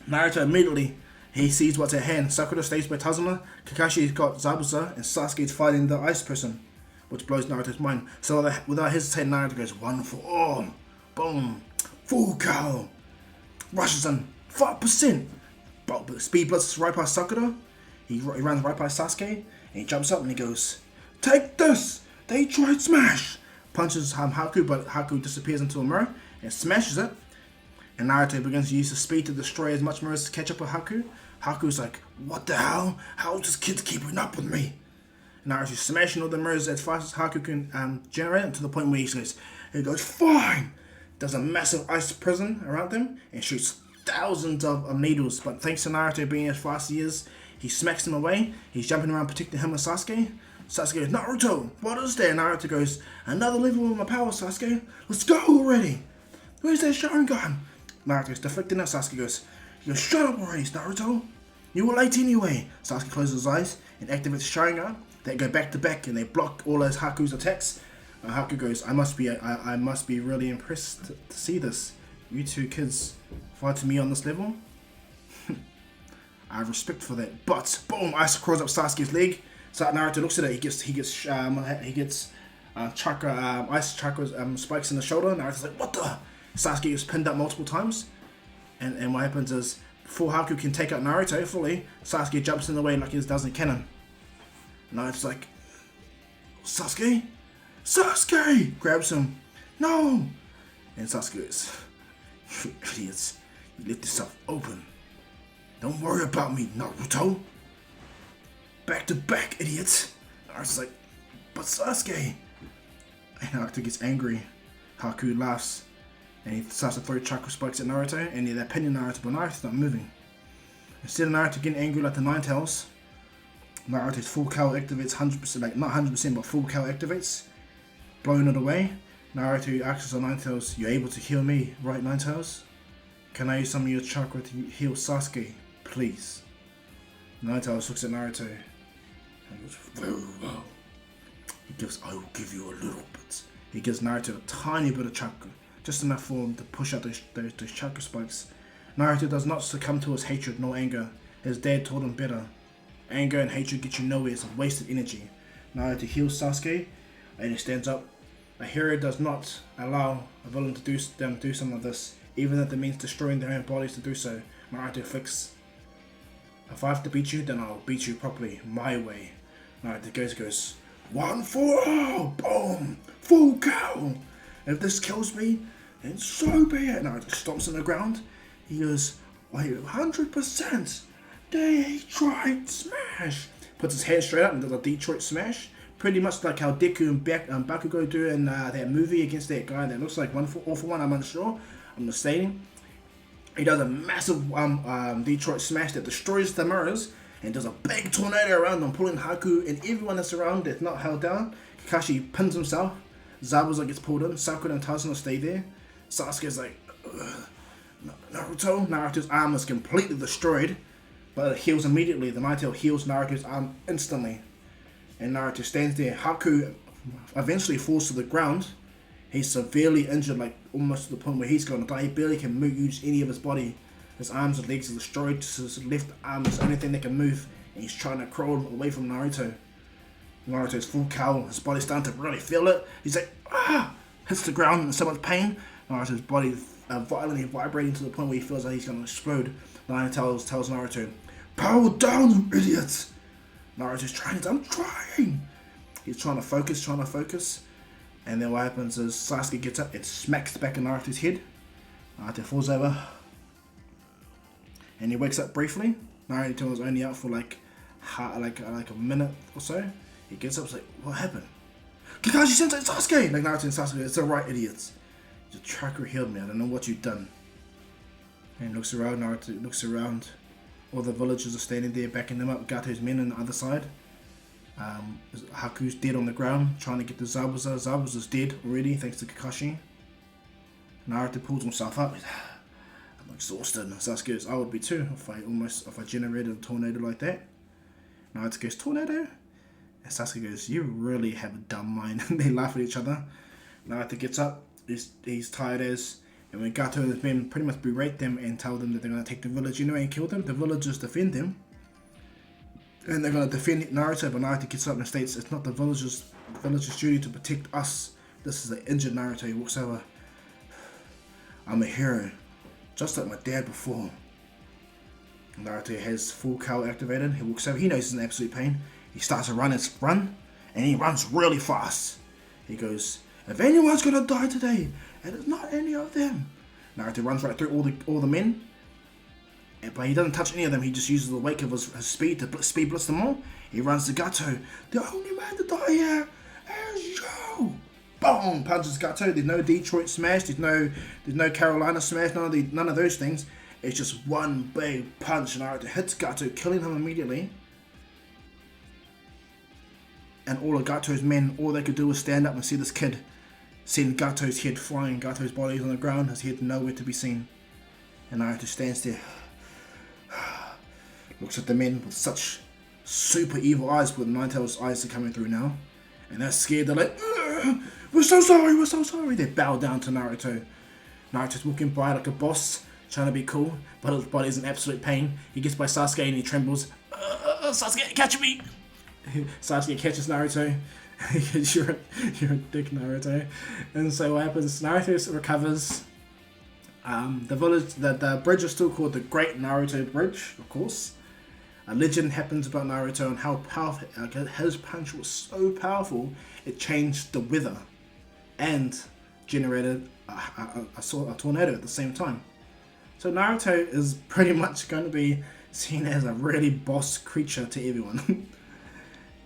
Naruto immediately, he sees what's at hand. Sakura stays by Tazuna, Kakashi's got Zabuza, and Sasuke's fighting the ice person, which blows Naruto's mind. So without hesitating, Naruto goes 1 for all. Boom. Full cow. Rushes in 5%. But speed blitzes right past Sakura. He runs right past Sasuke, and he jumps up and he goes, take this! They tried smash! Punches Haku, but Haku disappears into a mirror and smashes it. And Naruto begins to use the speed to destroy as much mirrors to catch up with Haku. Haku's like, what the hell? How is this kid keeping up with me? And Naruto's smashing all the mirrors as fast as Haku can generate it to the point where he goes, fine! Does a massive ice prison around them and shoots thousands of needles. But thanks to Naruto being as fast as he is, he smacks them away. He's jumping around protecting him and Sasuke. Sasuke goes, Naruto, what is that? Naruto goes, another level of my power, Sasuke. Let's go already. Where's that Sharingan? Naruto's deflecting at Sasuke goes, shut up already, Naruto. You were late anyway. Sasuke closes his eyes and activates Sharingan. They go back to back and they block all those Haku's attacks. Haku goes, I must be really impressed to see this. You two kids fighting me on this level. I have respect for that. But boom, ice crawls up Sasuke's leg. So Naruto looks at it. He gets chakra, ice chakra spikes in the shoulder. Naruto's like, what the? Sasuke is pinned up multiple times, and what happens is before Haku can take out Naruto fully, Sasuke jumps in the way like he does in canon. Naruto's like, Sasuke, grabs him, no, and Sasuke goes, you idiots, you left yourself open. Don't worry about me, Naruto. Back to back, idiots. Naruto's like, but Sasuke. And Naruto gets angry. Haku laughs. And he starts to throw chakra spikes at Naruto, and they're pinning Naruto, but Naruto's not moving. Instead of Naruto getting angry like the Nine Tails, Naruto's full cow activates 100%, like not 100%, but full cow activates, blowing it away. Naruto asks the Nine Tails, you're able to heal me, right, Nine Tails? Can I use some of your chakra to heal Sasuke, please? Nine Tails looks at Naruto and goes, very well. I will give you a little bit. He gives Naruto a tiny bit of chakra. Just enough for him to push out those chakra spikes. Naruto does not succumb to his hatred nor anger. His dad told him better. Anger and hatred get you nowhere, it's a wasted energy. Naruto heals Sasuke and he stands up. A hero does not allow a villain to do some of this, even if it means destroying their own bodies to do so. Naruto flicks. If I have to beat you, then I'll beat you properly, my way. Naruto goes, 1 for all, boom, full cow. If this kills me, then so be it. Naruto stomps on the ground. He goes, wait, 100%. They tried smash. Puts his hand straight up and does a Detroit smash. Pretty much like how Deku and Bakugo do in that movie against that guy that looks like 1 for All for One. I'm unsure. I'm just saying. He does a massive Detroit smash that destroys the mirrors and does a big tornado around them, pulling Haku and everyone that's around that's not held down. Kakashi pins himself. Zabuza gets pulled in. Sakura and Tazuna stay there. Sasuke's like, Naruto's arm is completely destroyed, but it heals immediately. The Nine Tail heals Naruto's arm instantly. And Naruto stands there. Haku eventually falls to the ground. He's severely injured, like almost to the point where he's gonna die. He barely can use any of his body. His arms and legs are destroyed. His left arm is the only thing that can move. And he's trying to crawl away from Naruto. Naruto's full cowl. His body's starting to really feel it. He's like, hits the ground in so much pain. Naruto's body violently vibrating to the point where he feels like he's gonna explode. Naruto tells Naruto, power down, you idiots! Naruto's trying. I'm trying. He's trying to focus. And then what happens is Sasuke gets up and smacks the back of Naruto's head. Naruto falls over. And he wakes up briefly. Naruto was only out for like a minute or so. He gets up, and like, what happened? Kakashi Sensei, Sasuke! Like Naruto and Sasuke, it's alright, idiots. Your chakra healed me, I don't know what you've done. And he looks around, Naruto looks around. All the villagers are standing there backing them up. Gato's men on the other side. Haku's dead on the ground, trying to get the Zabuza. Zabuza's dead already, thanks to Kakashi. Naruto pulls himself up. I'm exhausted. Sasuke goes, I would be too if I generated a tornado like that. Naruto goes, tornado? And Sasuke goes, you really have a dumb mind. And they laugh at each other. Naruto gets up, he's tired as, and when Gato and his men pretty much berate them and tell them that they're going to take the village anyway and kill them, the villagers defend them. And they're going to defend Naruto, but Naruto gets up and states it's not the villagers' duty to protect us. This is an injured Naruto. He walks over. I'm a hero, just like my dad before. Naruto has full Kahu activated. He walks over. He knows he's in absolute pain. He starts to run, and he runs really fast. He goes, if anyone's going to die today, it is not any of them. Naruto runs right through all the men. But he doesn't touch any of them. He just uses the weight of his speed to speed blitz them all. He runs to Gato. The only man to die here is you. Boom! Punches Gato. There's no Detroit smash. There's no Carolina smash. None of those things. It's just one big punch. Naruto hits Gato, killing him immediately. And all of Gato's men, all they could do was stand up and see this kid send Gato's head flying. Gato's body is on the ground. His head nowhere to be seen. And Naruto stands there. Looks at the men with such super evil eyes, but Ninetales' eyes are coming through now. And they're scared, they're like, we're so sorry. They bow down to Naruto. Naruto's walking by like a boss, trying to be cool, but his body's in absolute pain. He gets by Sasuke and he trembles. Sasuke, catch me! Sasuke catches Naruto. you're a dick, Naruto. And so what happens, Naruto recovers. The bridge is still called the Great Naruto Bridge, of course. A legend happens about Naruto and how powerful his punch was so powerful it changed the weather and generated a tornado at the same time. So Naruto is pretty much going to be seen as a really boss creature to everyone.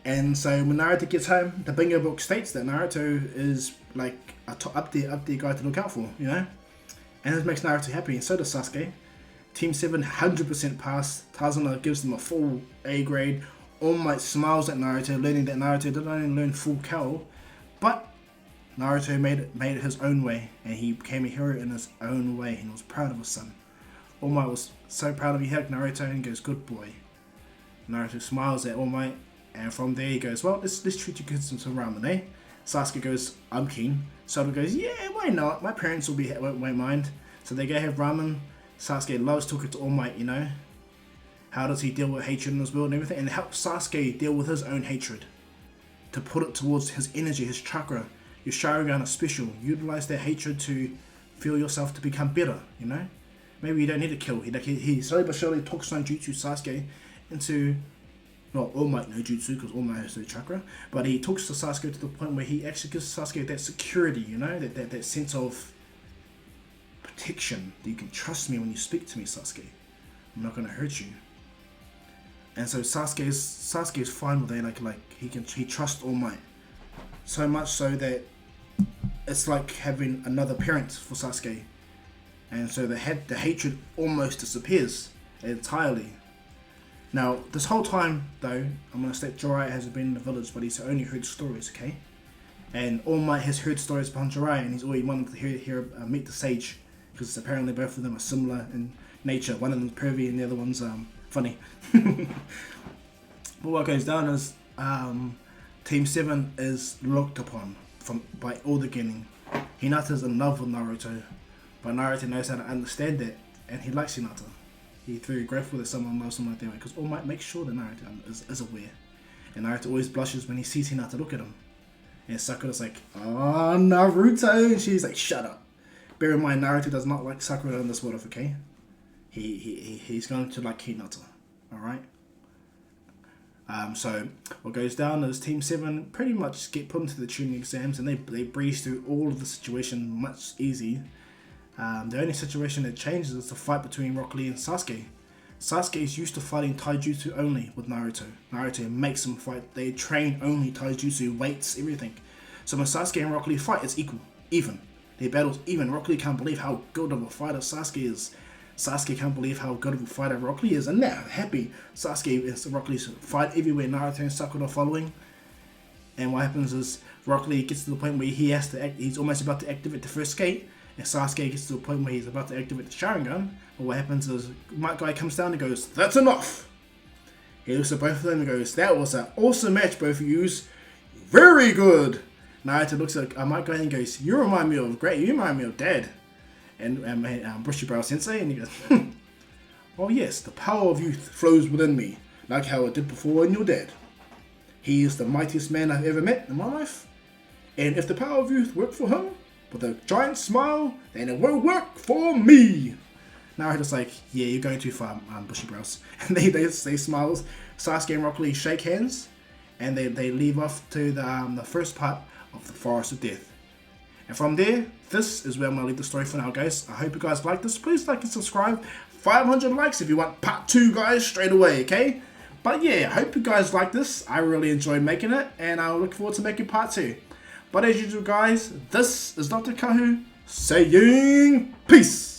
And so when Naruto gets home, the bingo book states that Naruto is like a up there guy to look out for, you know. And this makes Naruto happy, and so does Sasuke. Team 7 100% pass. Tazuna gives them a full A grade. All Might smiles at Naruto, learning that Naruto didn't only learn full Kahu, but Naruto made it his own way, and he became a hero in his own way, and he was proud of his son. All Might was so proud of Naruto and goes, good boy. Naruto smiles at All Might, and from there he goes, well, let's treat you kids to some ramen, eh? Sasuke goes, I'm keen. Sado goes, yeah, why not? My parents won't mind. So they go have ramen. Sasuke loves talking to All Might, you know. How does he deal with hatred in this world and everything? And it helps Sasuke deal with his own hatred. To put it towards his energy, his chakra. Your Sharingan is special. Utilize that hatred to feel yourself to become better, you know. Maybe you don't need to kill. He slowly but surely talks no jutsu Sasuke into... Well, All Might no jutsu because All Might has no chakra, but he talks to Sasuke to the point where he actually gives Sasuke that security, you know, that sense of protection, that you can trust me when you speak to me, Sasuke. I'm not gonna hurt you. And so Sasuke is fine with that, like he trusts All Might. So much so that it's like having another parent for Sasuke. And so the hatred almost disappears entirely. Now, this whole time, though, I'm going to state Jiraiya hasn't been in the village, but he's only heard stories, okay? And All Might has heard stories behind Jiraiya, and he's always wanted to meet the sage, because apparently both of them are similar in nature. One of them's pervy, and the other one's funny. But what goes down is Team 7 is looked upon by all the Genin. Hinata's in love with Naruto, but Naruto knows how to understand that, and he likes Hinata. He's very grateful that someone loves him like that way, because All Might makes sure that Naruto is aware. And Naruto always blushes when he sees Hinata look at him. And Sakura's like, oh, Naruto! And she's like, shut up. Bear in mind, Naruto does not like Sakura in this world, okay? He's going to like Hinata, alright? So what goes down is Team 7 pretty much get put into the tuning exams, and they breeze through all of the situation much easy. The only situation that changes is the fight between Rock Lee and Sasuke. Sasuke is used to fighting taijutsu only with Naruto. Naruto makes him fight. They train only taijutsu, weights, everything. So when Sasuke and Rock Lee fight, it's equal, even. Their battles even. Rock Lee can't believe how good of a fighter Sasuke is. Sasuke can't believe how good of a fighter Rock Lee is. And now, happy. Sasuke and Rock Lee fight everywhere. Naruto and Sakura are following. And what happens is Rock Lee gets to the point where he has to he's almost about to activate the first skate. And Sasuke gets to the point where he's about to activate the Sharingan. But what happens is Might Guy comes down and goes, "That's enough!" He looks at both of them and goes, "That was an awesome match, both of yous. Very good!" Naruto looks at Might Guy and goes, "You remind me of Dad." And Bushy Brow Sensei, and he goes, "Oh yes, the power of youth flows within me, like how it did before in your dad. He is the mightiest man I've ever met in my life. And if the power of youth worked for him, with a giant smile, then it won't work for me." Naruto's like, "Yeah, you're going too far, Bushy Brows." And they smiles. Sasuke and Rock Lee shake hands, and they leave off to the first part of the Forest of Death. And from there, this is where I'm going to leave the story for now, guys. I hope you guys like this. Please like and subscribe. 500 likes if you want part 2, guys, straight away, okay? But yeah, I hope you guys like this. I really enjoyed making it, and I look forward to making part 2. But as usual, guys, this is Dr. Kahu saying peace.